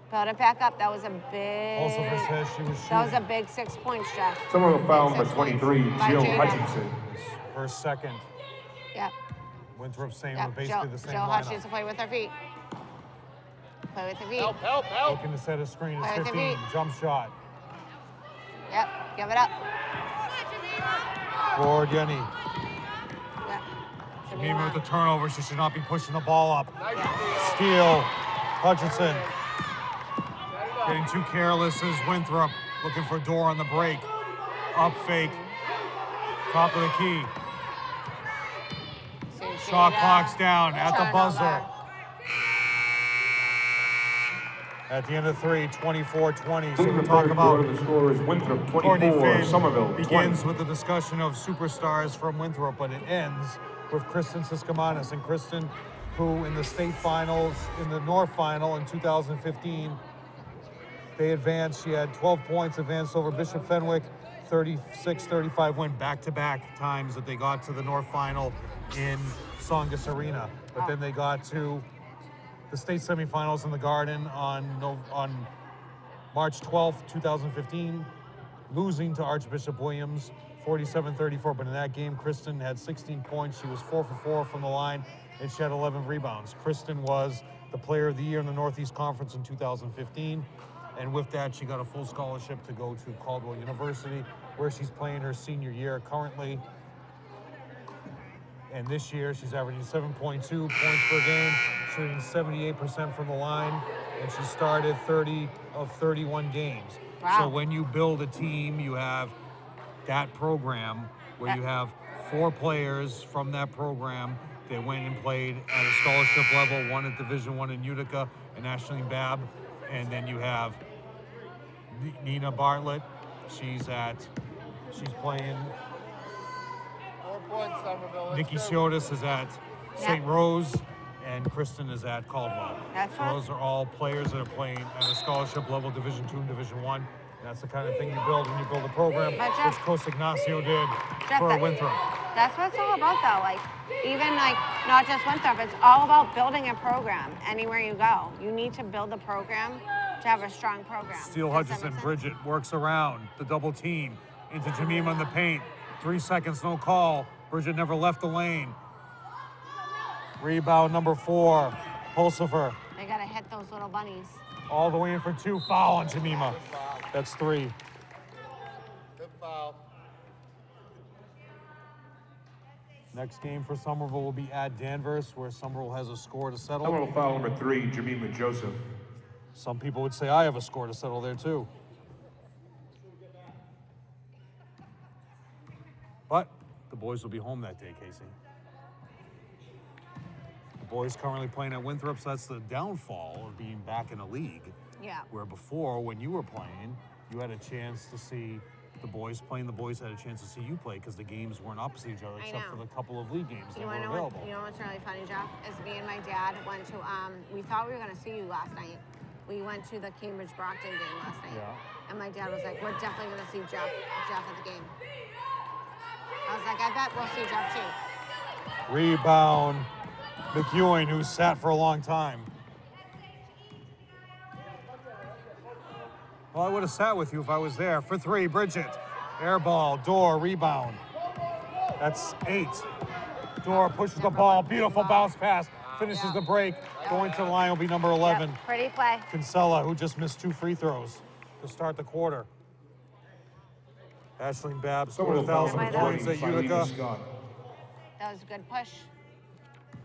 Build it back up. That was a big. Pulsifer says she was That was a shooting. big 6 points, Jeff. Somerville foul number 6 points 23, by Jill Jada. Hutchinson. Her second. Yep. Winthrop saying Yep. we're basically the same Joe Hutch lineup. needs to play with her feet. Play with her feet. Help, help, help. Looking to set a screen Play is with the 15. feet. Jump shot. Yep. Give it up. For Jenny. Yep. Jemima with the turnover. She should not be pushing the ball up. Nice steal. Steal. Hutchinson. Getting too careless is Winthrop. Looking for door on the break. Up fake. Top of the key. See, Shot Jada. clock's down at the buzzer. Turnover. At the end of 3, 24-20. So Leading we're the talking third about quarter, the score is Winthrop Courtney 24, Finn Somerville 20. begins with the discussion of superstars from Winthrop, but it ends with Kristen Siskamanis. And Kristen, who in the state finals, in the North final in 2015, they advanced. She had 12 points, advanced over Bishop Fenwick, 36-35 win, back-to-back times that they got to the North final in Songus Arena. But then they got to the state semifinals in the Garden on March 12th, 2015, losing to Archbishop Williams, 47-34. But in that game, Kristen had 16 points. She was 4 for 4 from the line, and she had 11 rebounds. Kristen was the Player of the Year in the Northeast Conference in 2015. And with that, she got a full scholarship to go to Caldwell University, where she's playing her senior year currently. And this year, she's averaging 7.2 points per game, shooting 78% from the line, and she started 30 of 31 games. Wow. So when you build a team, you have that program where you have 4 players from that program that went and played at a scholarship level, one at Division I in Utica and Ashland Bab, and then you have Nina Bartlett. She's playing. 4 points, Somerville. Nikki Let's go. Siotis is at St. Rose, and Kristen is at Caldwell. That's So those are all players that are playing at a scholarship level, Division II and Division I. That's the kind of thing you build when you build a program, But Jeff- which Coach Ignacio did Jeff, for that- Winthrop. That's what it's all about, though. Like, even like not just Winthrop, it's all about building a program anywhere you go. You need to build the program to have a strong program. Steele Does that make Hutchinson, sense? Bridget works around the double team into Jemima in the paint. 3 seconds, no call. Bridget never left the lane. Rebound number 4, Pulsifer. They gotta hit those little bunnies. All the way in for 2, foul on Jemima. That's 3. Good foul. Next game for Somerville will be at Danvers, where Somerville has a score to settle. Somerville foul number 3, Jemima Joseph. Some people would say I have a score to settle there too. But the boys will be home that day, Casey. The boys currently playing at Winthrop, so that's the downfall of being back in a league. Yeah. Where before, when you were playing, you had a chance to see the boys playing. The boys had a chance to see you play because the games weren't opposite each other, except for the couple of league games that were available. You know what's really funny, Jeff? Is me and my dad went to, we thought we were going to see you last night. We went to the Cambridge-Brockton game last night. Yeah. And my dad was like, we're definitely going to see Jeff at the game. I was like, I bet we'll see Jeff too. Rebound, McEwen, who sat for a long time. Well, I would have sat with you if I was there. For three, Bridget. Air ball, Door, rebound. That's 8. Door pushes the ball. Beautiful bounce pass. Finishes the break. Going to the line will be number 11. Yep. Pretty play. Kinsella, who just missed 2 free throws to start the quarter. Aisling Babb scored 1,000 points at Utica. That was a good push.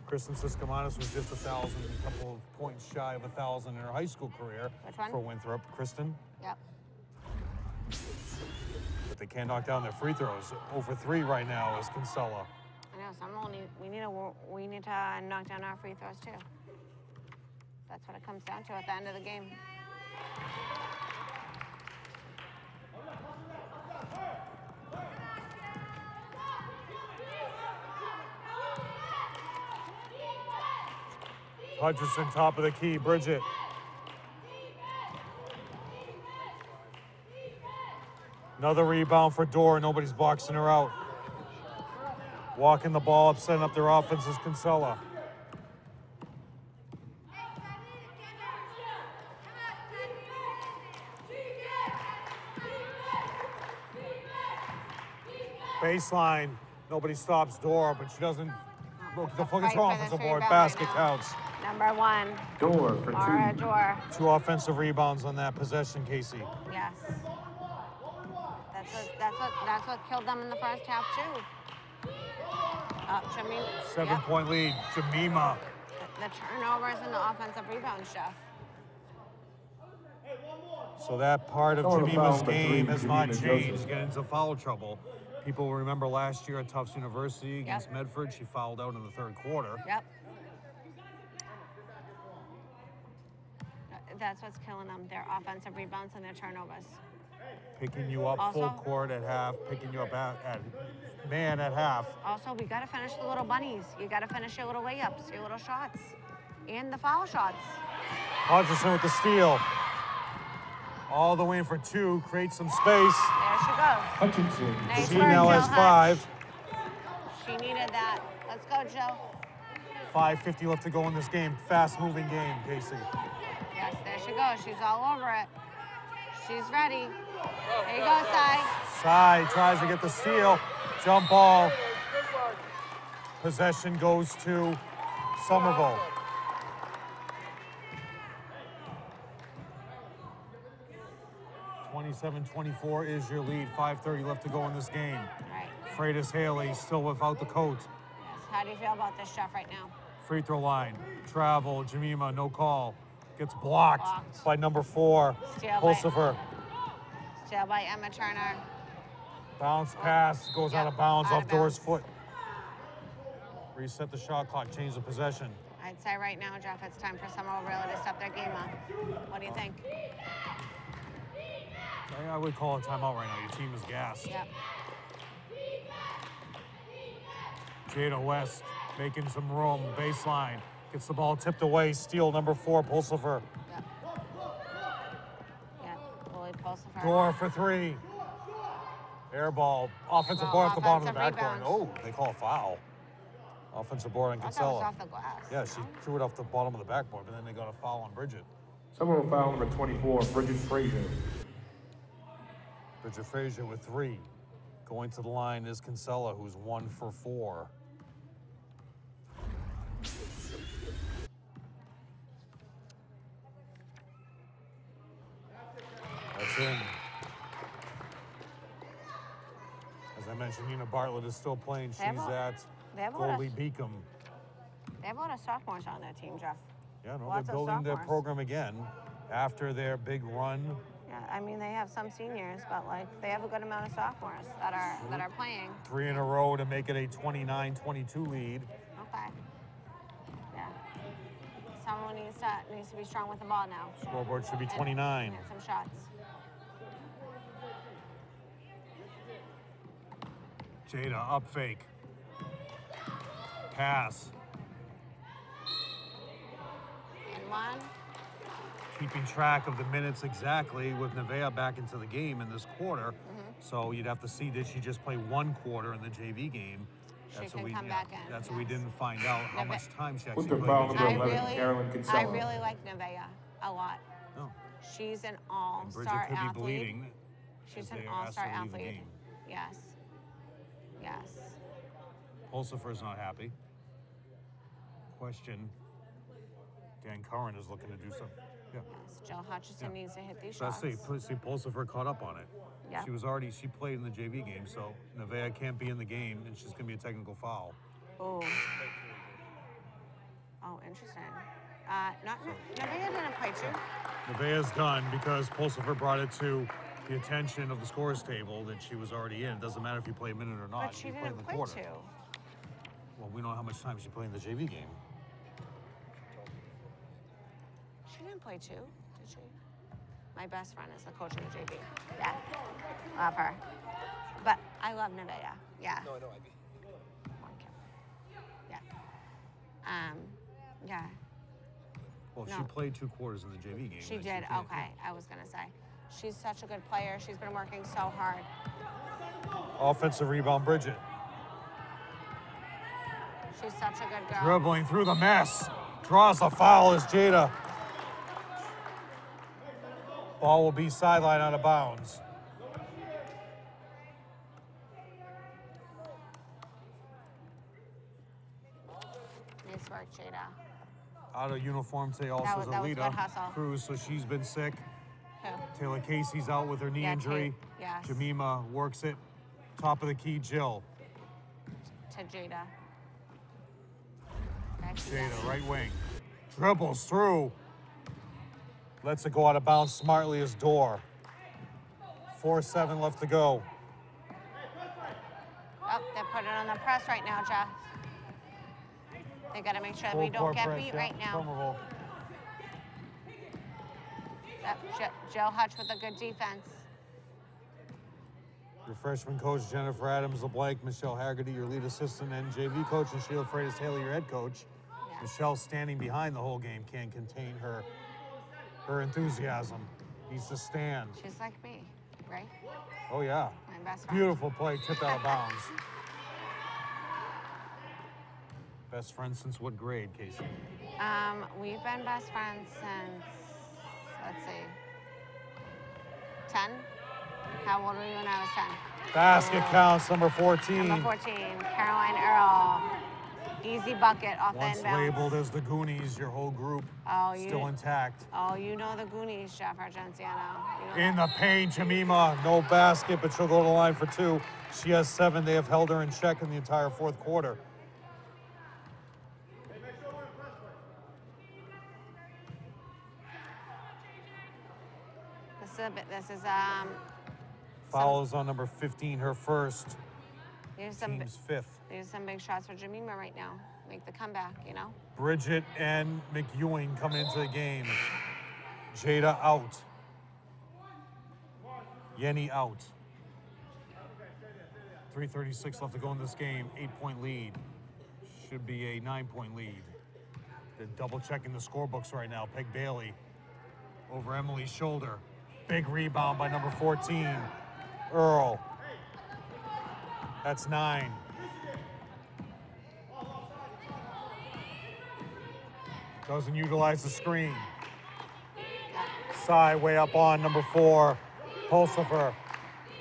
Kristen Siskamanis was just 1,000, a couple of points shy of 1,000 in her high school career. Which one? For Winthrop. Kristen? Yep. But they can't knock down their free throws. 0 for 3 right now is Kinsella. I know, we need to knock down our free throws too. That's what it comes down to at the end of the game. Hutchinson, top of the key, Bridget. Another rebound for Door, nobody's boxing her out. Walking the ball up, setting up their offense is Kinsella. Baseline, nobody stops Door, but she doesn't look the focus her offensive board. Basket counts. Number 1. Door for 2. Mara Door. 2 offensive rebounds on that possession, Casey. Yes. That's what killed them in the first half too. Jamima. 7-point lead, Jamima. The turnovers and the offensive rebounds, Jeff. So that part of Jamima's game has not changed. Get into foul trouble. People will remember last year at Tufts University against Medford, she fouled out in the 3rd quarter. Yep. That's what's killing them, their offensive rebounds and their turnovers. Picking you up also, full court at half, picking you up at man at half. Also, we got to finish the little bunnies. You got to finish your little layups, your little shots, and the foul shots. Hodgson with the steal. All the way in for 2, creates some space. There she goes. Hutchinson. Nice She work, now has Jill 5. She needed that. Let's go, Jill. 5:50 left to go in this game. Fast-moving game, Casey. Yes, there she goes. She's all over it. She's ready. There you go, Sai. Sai tries to get the steal. Jump ball. Possession goes to Somerville. (27-24) is your lead. 5:30 left to go in this game. Right. Freitas Haley still without the coat. Yes. How do you feel about this, Jeff, right now? Free throw line. Travel. Jamima, no call. Gets blocked by number 4. Pulsifer. Steal by Emma Turner. Bounce pass goes out of bounds off Door's foot. Reset the shot clock. Change the possession. I'd say right now, Jeff, it's time for Somerville really to step their game up. What do you think? I would call a timeout right now. Your team is gassed. Yep. Jada West making some room. Baseline. Gets the ball tipped away. Steal number 4, Pulsifer. Yep. Yep. Willie Pulsifer. Door for 3. Air ball. Offensive board off the bottom of the backboard. Oh, they call a foul. Offensive board on Kinsella. I thought that was off the glass. Yeah, she threw it off the bottom of the backboard, but then they got a foul on Bridget. Somerville foul number 24, Bridget Frazier. Bridget Frazier with 3. Going to the line is Kinsella, who's 1 for 4. That's in. As I mentioned, Nina Bartlett is still playing. She's at Goldie Beacom. They have a lot of sophomores on their team, Jeff. Yeah, no, Lots they're of building their sophomores. program again after their big run. Yeah, I mean, they have some seniors, but like they have a good amount of sophomores that are playing. 3 in a row to make it a 29-22 lead. Okay. Yeah. Someone needs to be strong with the ball now. Scoreboard should be 29. And some shots. Jada, up fake. Pass. And one. Keeping track of the minutes exactly with Nevaeh back into the game in this quarter. So you'd have to see, did she just play 1 quarter in the JV game? She can come back in. That's what we didn't find out, how much time she actually Winthrop played. foul number 11, Carolyn Kinsella. I really like Nevaeh a lot. Oh. She's an And all-star Bridget could be athlete. bleeding. She's as an they are asked all-star to leave the athlete. game. Yes. Yes. Pulsifer's not happy. Question. Dan Curran is looking to do something. Yeah. Yes. Jill Hutchison needs to hit these So shots. see, Pulsifer caught up on it. Yeah. She played in the JV game, so Nevaeh can't be in the game, and she's gonna be a technical foul. Oh. Oh, interesting. Nevaeh didn't play 2. Nevaeh's done because Pulsifer brought it to the attention of the scores table that she was already in. It doesn't matter if you play a minute or not. But she You play didn't in the play quarter. 2. Well, we don't know how much time she played in the JV game. She didn't play 2, did she? My best friend is the coach of the JV. Yeah. Love her. But I love Nevaeh. Yeah. No, I know, Ivy. Yeah. Yeah. Well, No. she played 2 quarters in the JV game. She and did. can't- Okay. I was going to say. She's such a good player. She's been working so hard. Offensive rebound, Bridget. She's such a good girl. Dribbling through the mess. Draws a foul as Jada. Ball will be sideline out of bounds. Nice work, Jada. Out of uniform today also That is was good Alita hustle. Cruz, so she's been sick. Who? Taylor Casey's out with her knee Yeah, injury. Yes. Jemima works it. Top of the key, Jill. To Jada. Back to Jada, right wing. Dribbles through. Lets it go out of bounds smartly as Door. 4-7 left to go. Oh, they're putting it on the press right now, Jeff. They got to make sure that we Full don't court get press, beat yeah, right now. Somerville. Yep, Joe Hutch with a good defense. Your freshman coach, Jennifer Adams LeBlanc, Michelle Haggerty, your lead assistant and JV coach, and Sheila Freitas Taylor, your head coach. Yes. Michelle standing behind the whole game can't contain her enthusiasm. Needs to stand. She's like me, right? Oh, yeah. My best friend. Beautiful play, tipped out of bounds. Best friend since what grade, Casey? We've been best friends since, let's see, 10? How old were you when I was 10? Basket counts, number 14. Number 14, Caroline Earl. Easy bucket off the Once inbounds. labeled as the Goonies, your whole group still intact. Oh, you know the Goonies, Jeff Argenziano. In the paint, Jemima, no basket, but she'll go to the line for 2. She has 7. They have held her in check in the entire 4th quarter. This is Fouls on number 15, her first, There's some team's 5th. there's some big shots for Jemima right now. Make the comeback, you know. Bridget and McEwing come into the game. Jada out. Yenny out. 3:36 left to go in this game. 8-point lead. Should be a 9-point lead. They're double checking the scorebooks right now. Peg Bailey over Emily's shoulder. Big rebound by number 14, Earl. That's 9. Doesn't utilize the screen. Side way up on number 4, Pulsifer.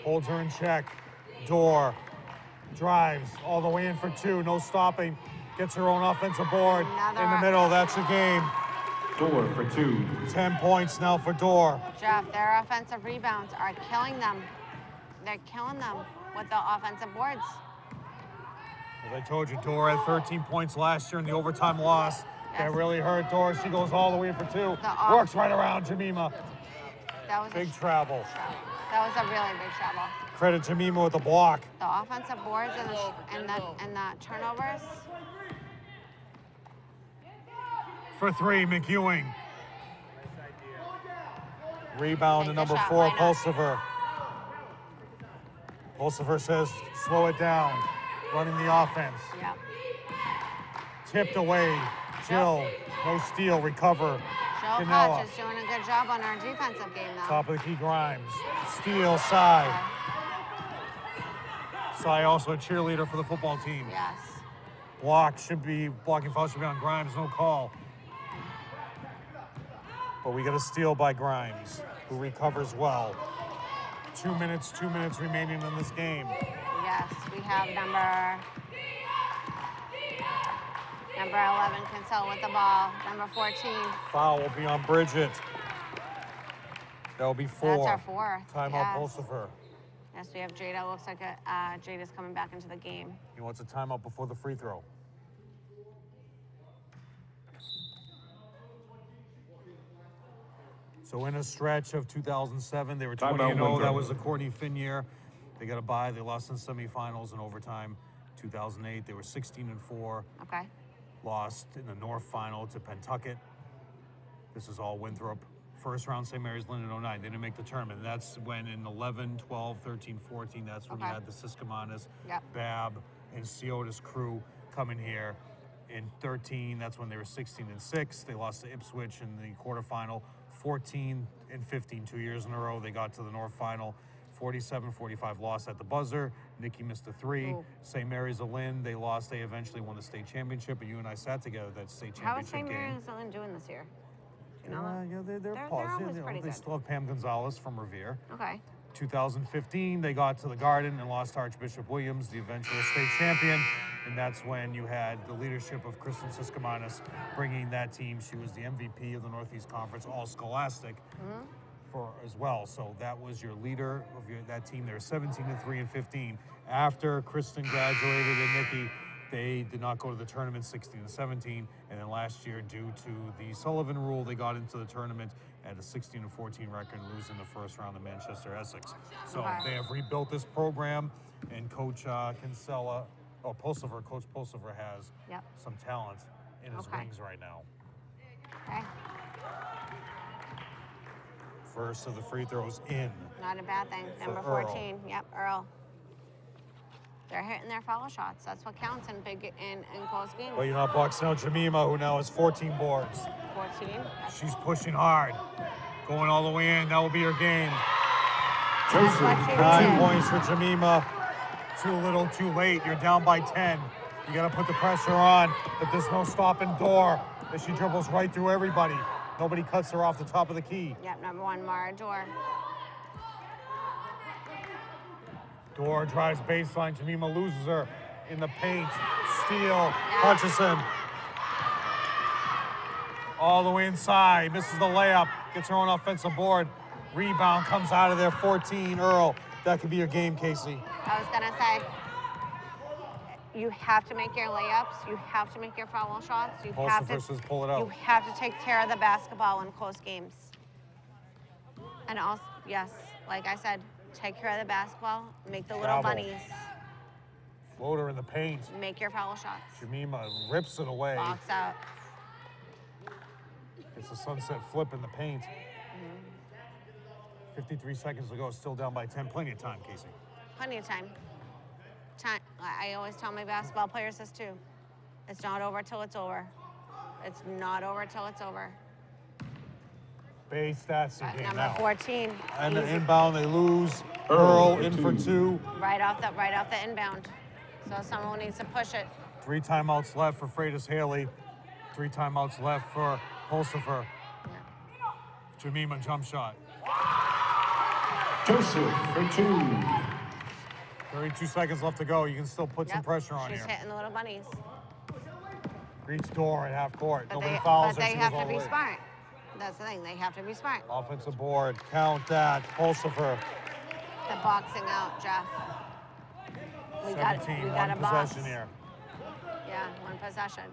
Holds her in check. Door. Drives all the way in for 2. No stopping. Gets her own offensive board. In the middle. That's your game. Door for 2. 10 points now for Door. Jeff, their offensive rebounds are killing them. They're killing them with the offensive boards. As I told you, Door had 13 points last year in the overtime loss. That really hurt Door. She goes all the way for 2. Works right around Jemima. That was Big travel. That was a really big travel. Credit Jemima with the block. The offensive boards and the turnovers. For 3, McEwing. Rebound to Take the number shot, 4, why not? Pulsifer. Pulsifer says, slow it down. Running the offense. Yep. Tipped away. Jill, no steal, recover. Joe Canella. Hutch is doing a good job on our defensive game, though. Top of the key, Grimes. Steal, side. Sai also a cheerleader for the football team. Yes. Blocking foul should be on Grimes, no call. But we got a steal by Grimes, who recovers well. 2 minutes remaining in this game. Yes, we have number 11, Kinsella with the ball. Number 14. Foul will be on Bridget. That'll be 4. That's our 4th. Timeout, yes. Pulsifer. Yes, we have Jada. Looks like Jada's coming back into the game. He wants a timeout before the free throw. So in a stretch of 2007, they were 20-0. That was the Courtney Finn year. They got a bye. They lost in semifinals and overtime. 2008, they were 16-4. Okay. Lost in the North Final to Pentucket. This is all Winthrop. First round, St. Mary's Lynn in 09. They didn't make the tournament. That's when in 11, 12, 13, 14, that's when you had the Siskamanas, Bab, and Ciotis crew coming here. In 13, that's when they were 16-6. They lost to Ipswich in the quarterfinal. 14 and 15, 2 years in a row. They got to the North Final. 47-45 lost at the buzzer. Nikki missed a 3. Ooh. St. Mary's of Lynn, they lost. They eventually won the state championship, but you and I sat together that state championship game. How is St. Mary's of Lynn doing this year? Do you know that? Yeah, they're They're positive. always pretty They good. still have Pam Gonzalez from Revere. Okay. 2015, they got to the Garden and lost to Archbishop Williams, the eventual state champion. And that's when you had the leadership of Kristen Siskamanis bringing that team. She was the MVP of the Northeast Conference, all scholastic for as well. So that was your leader of that team. They were 17-3 and 15. After Kristen graduated and Nikki, they did not go to the tournament 16-17. And then last year, due to the Sullivan rule, they got into the tournament at a 16-14 record, losing the first round to Manchester Essex. So they have rebuilt this program, and Coach Kinsella, Coach Pulsifer has some talent in his wings right now. Okay. First of the free throws in. Not a bad thing. Number 14. Yep, Earl. They're hitting their foul shots. That's what counts in close games. But you're not boxing out Jemima, who now has 14 boards. 14. She's pushing hard, going all the way in. That will be her game. That's what she 9 did. points for Jemima. Too little, too late. You're down by 10. You got to put the pressure on, but there's no stopping Door. That she dribbles right through everybody. Nobody cuts her off the top of the key. Yep, number 1, Mara Door. Door drives baseline. Jemima loses her in the paint. Steal. Hutchison. All the way inside. Misses the layup. Gets her own offensive board. Rebound comes out of there. 14. Earl. That could be your game, Casey. I was going to say, you have to make your layups. You have to make your foul shots. You have to Says pull it out. You have to take care of the basketball in close games. And also, yes, like I said, take care of the basketball. Make the little bunnies. Floater in the paint. Make your foul shots. Jemima rips it away. Box out. It's a sunset flip in the paint. 53 seconds to go, still down by 10. Plenty of time, Casey. Plenty of time. I always tell my basketball players this too. It's not over till it's over. It's not over till it's over. Base stats again Number now. 14. And the inbound, they lose. Earl in for 2. Right off the inbound. So someone needs to push it. 3 timeouts left for Freitas Haley. 3 timeouts left for Pulsifer. Jemima jump shot. Joseph for 2. 32 seconds left to go. You can still put some pressure on She's here. hitting the little bunnies. Reach Door at half court. But Nobody they, fouls but her. they She have goes all to the be way. smart. That's the thing. They have to be smart. Offensive board. Count that. Pulsifer. The boxing out, Jeff. We 17. got a One box. possession here. Yeah, 1 possession.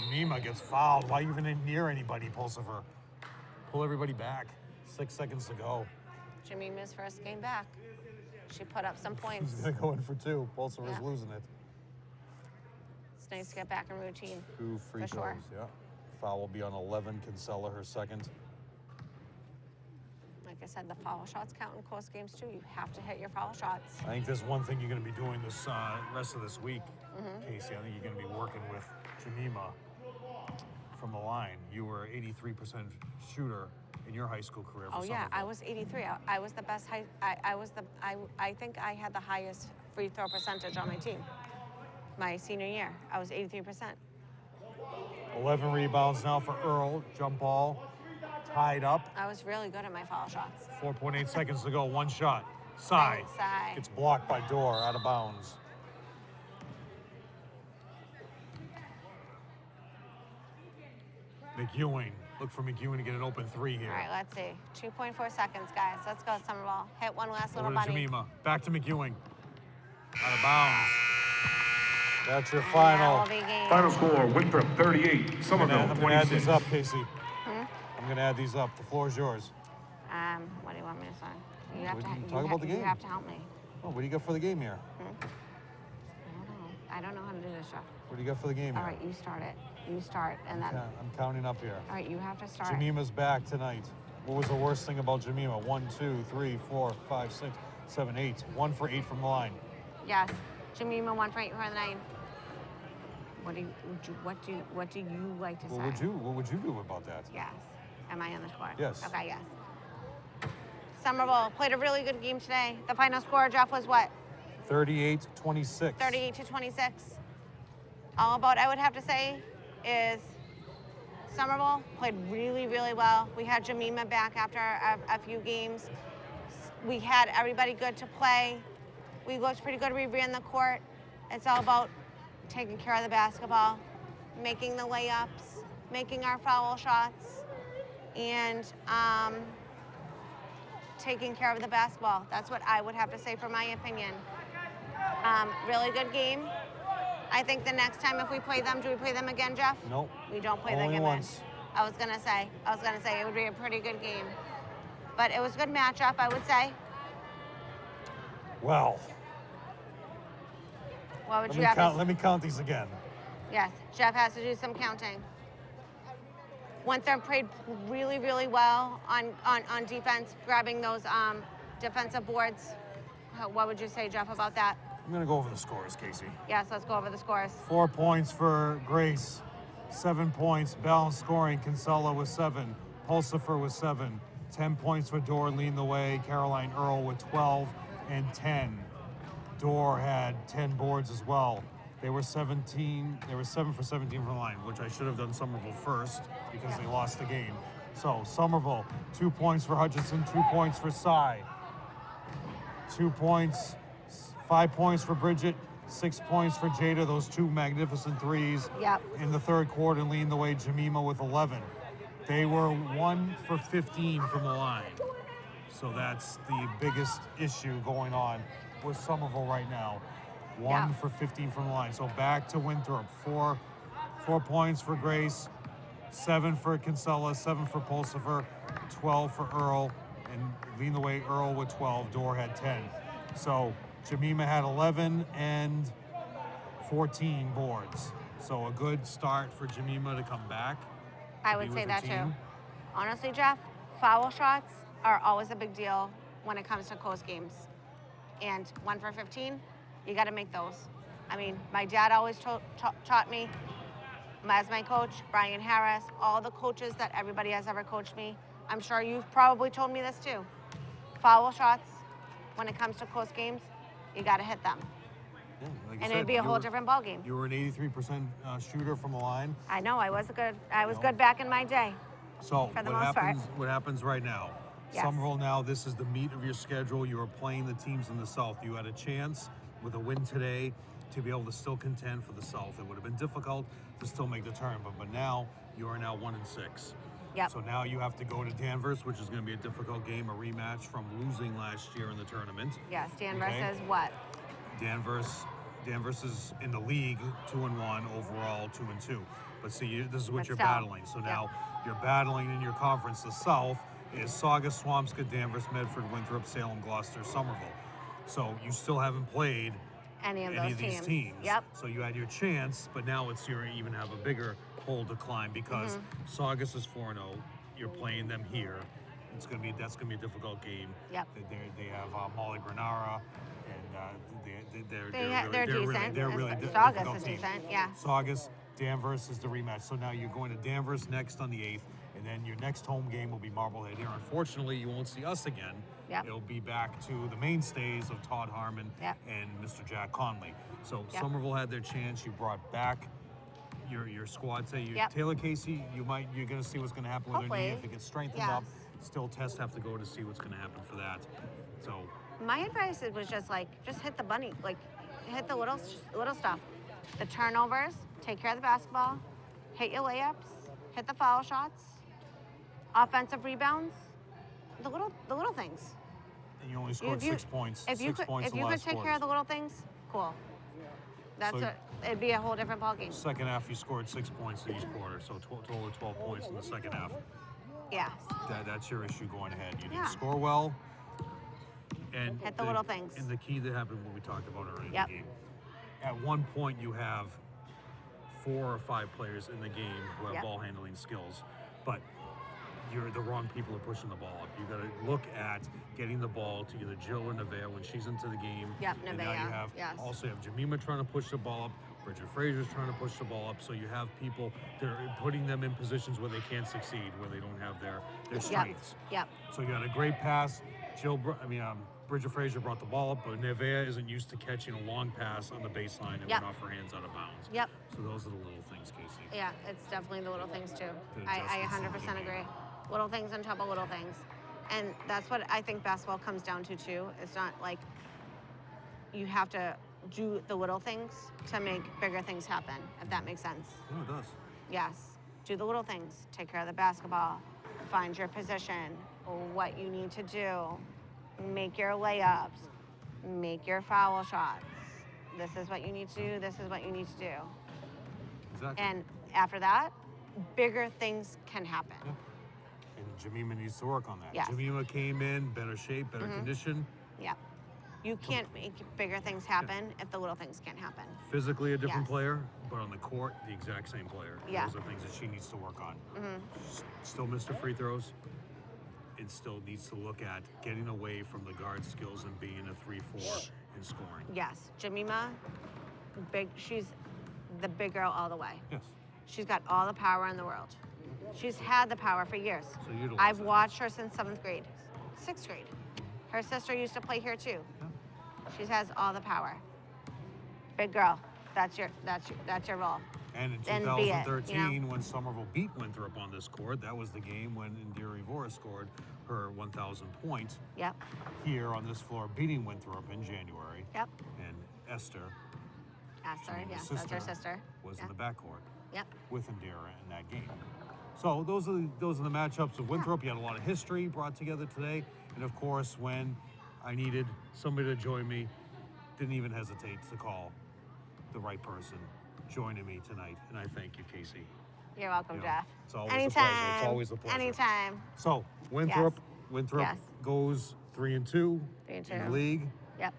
Jemima gets fouled. Why even near anybody, Pulsifer? Pull everybody back. 6 seconds to go. Jemima's first game back. She put up some She's points. going to go in for 2. Pulsifer's Yeah. losing it. It's nice to get back in routine. 2 free For throws, sure. yeah. Foul will be on 11. Kinsella, her second. like I said, the foul shots count in close games too. You have to hit your foul shots. I think there's one thing you're going to be doing this rest of this week, Casey. I think you're going to be working with Jemima from the line. You were 83% shooter in your high school career. For Yeah, I Somerville. was 83. I was the best. I think I had the highest free throw percentage on my team. My senior year, I was 83%. 11 rebounds now for Earl. Jump ball, tied up. I was really good at my foul shots. 4.8 seconds to go. One shot. Side. Side. Gets blocked by Door, out of bounds. McEwing. Look for McEwing to get an open three here. All right, let's see. 2.4 seconds, guys. Let's go, Somerville. Hit one last Over little to bunny. Jemima. Back to McEwing. Out of bounds. That's your And final. that will be game. Final score, Winthrop 38, Somerville I'm going to add 26. these up, Casey. I'm going to add these up. The floor is yours. What do you want me to say? You have What to do you talk about the You game? have to help me. Oh, what do you got for the game here? I don't know how to do this, Jeff. What do you got for the game All here? right, you start it. You start, and then. I'm counting up here. All right, you have to start. Jemima's back tonight. What was the worst thing about Jemima? 1, 2, 3, 4, 5, 6, 7, 8. 1 for 8 from the line. Yes, Jemima 1 for 8 for the 9. What do you like to say? What would you do about that? Yes. Am I on the score? Yes. Okay, yes. Somerville played a really good game today. The final score, Jeff, was what? 38-26. 38-26. All about, I would have to say, is Somerville played really, really well. We had Jemima back after a few games. We had everybody good to play. We looked pretty good. We ran the court. It's all about taking care of the basketball, making the layups, making our foul shots, and taking care of the basketball. That's what I would have to say for my opinion. Really good game. I think the next time if we play them, do we play them again, Jeff? Nope. We don't play them Only again. once. I was gonna say it would be a pretty good game. But it was a good matchup, I would say. Well, What would let you me have? count. Let me count these again. Yes, Jeff has to do some counting. Winthrop played really, really well on defense, grabbing those defensive boards. What would you say, Jeff, about that? I'm going to go over the scores, Casey. Yes, let's go over the scores. 4 points for Grace. 7 points. Balanced scoring. Kinsella with 7. Pulsifer with 7. 10 points for Dorr leading the way. Caroline Earl with 12 and 10. Dorr had 10 boards as well. They were 17. They were 7 for 17 from the line, which I should have done Somerville first because they lost the game. So Somerville, 2 points for Hutchinson, 2 points for Cy. 2 points, 5 points for Bridget, 6 points for Jada. Those 2 magnificent threes. Yep. In the third quarter, leading the way, Jemima with 11. They were 1 for 15 from the line. So that's the biggest issue going on with Somerville right now. 1 for 15 from the line. So back to Winthrop. 4 points for Grace, 7 for Kinsella, 7 for Pulsifer, 12 for Earl, and leading the way, Earl with 12. Dorr had 10. So Jemima had 11 and 14 boards. So a good start for Jemima to come back. I would say that too. Honestly, Jeff, foul shots are always a big deal when it comes to close games. And 1 for 15, you got to make those. I mean, my dad always taught me, as my coach, Brian Harris, all the coaches that everybody has ever coached me. I'm sure you've probably told me this too. Foul shots, when it comes to close games, you got to hit them. Yeah, like And it'd be a whole different ballgame. You were an 83% shooter from the line. I know, I was good back in my day. So For the what most part. happens right now? Yes. Somerville now, this is the meat of your schedule. You are playing the teams in the South. You had a chance with a win today to be able to still contend for the South. It would have been difficult to still make the tournament, but now you are now 1-6. Yep. So now you have to go to Danvers, which is going to be a difficult game, a rematch from losing last year in the tournament. Yes, Danvers Okay. is what? Danvers is in the league 2-1 overall, 2-2. But see, this is what But you're still, battling. So now you're battling in your conference. The South is Saugus, Swampscott, Danvers, Medford, Winthrop, Salem, Gloucester, Somerville. So you still haven't played Any of these teams. Yep. So you had your chance, but now it's you even have a bigger hole to climb because Saugus is 4-0. You're playing them here. That's gonna be a difficult game. Yep. They have Molly Granara, and they're decent. They're really Saugus difficult is team. decent, yeah. Saugus, Danvers is the rematch. So now you're going to Danvers next on the 8th, and then your next home game will be Marblehead here. Unfortunately, you won't see us again. Yep. It'll be back to the mainstays of Todd Harmon Yep. and Mr. Jack Conley. So Yep. Somerville had their chance. You brought back your squad. Say Yep. Taylor Casey, you're going to see what's going to happen with her knee. Hopefully. If it gets strengthened Yes. up, still tests have to go to see what's going to happen for that. So My advice was just hit the bunny, hit the little stuff. The turnovers, take care of the basketball, hit your layups, hit the foul shots, offensive rebounds, the little things. and you only scored 6 points. If you Six could, points if in you the could last take care of the little things, cool. It'd be a whole different ballgame. Second half, you scored 6 points in each quarter, so total of 12 points in the second half. Yes. That's your issue going ahead. You Yeah. didn't score well. And Hit the little things. And the key that happened when we talked about earlier Yep. in the game. At one point, you have 4 or 5 players in the game who have Yep. ball handling skills, but you're the wrong people are pushing the ball up. You got to look at getting the ball to either Jill or Nevaeh when she's into the game. Yep, And now you Nevaeh, have yes. also have Jemima trying to push the ball up. Bridget Frazier's trying to push the ball up. So you have people that are putting them in positions where they can't succeed, where they don't have their strengths. Yep. So you had a great pass. Bridget Frazier brought the ball up, but Nevaeh isn't used to catching a long pass on the baseline and Yep. went off her hands out of bounds. Yep. So those are the little things, Casey. Yeah, it's definitely the little things too. The I adjustments 100% in the game. agree. Little things on top of little things. And that's what I think basketball comes down to too. It's not like you have to do the little things to make bigger things happen, if that makes sense. No, it does. Yes. Do the little things. Take care of the basketball. Find your position. What you need to do. Make your layups. Make your foul shots. This is what you need to do. This is what you need to do. Exactly. And after that, bigger things can happen. Yeah. And Jemima needs to work on that. Yes. Jemima came in better shape, better condition, Yep. You can't make bigger things happen if the little things can't happen. physically a different Yes. player, but on the court, the exact same player. Yeah. Those are things that she needs to work on. Still missed her free throws. It still needs to look at getting away from the guard skills and being a 3-4 and scoring. Yes. Jemima, she's the big girl all the way. Yes. She's got all the power in the world. She's had the power for years. So utilize I've that. watched her since 7th grade, 6th grade. Her sister used to play here too. Yeah. She has all the power. Big girl. That's your role. And in Then be it, 2013, when Somerville beat Winthrop on this court, that was the game when Indira Ivora scored her 1,000th point Yep. here on this floor, beating Winthrop in January. Yep. And Esther, Esther. Jemima's Yes, that's her sister. was Yeah. in the backcourt Yep. with Indira in that game. So those are the matchups of Winthrop. You had a lot of history brought together today, and of course, when I needed somebody to join me, didn't even hesitate to call the right person joining me tonight, and I thank you, Casey. You're welcome, You know, Jeff. it's always a Anytime. pleasure. It's always a pleasure. Anytime. So Winthrop Yes. goes 3-2 3 and in 2. the league. Yep.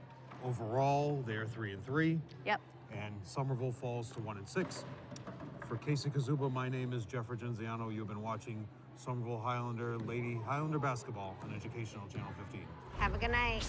Overall, they're 3-3. Yep. And Somerville falls to 1-6. For Casey Kazuba, my name is Jeffrey Genziano. You've been watching Somerville Highlander Basketball on Educational Channel 15. Have a good night.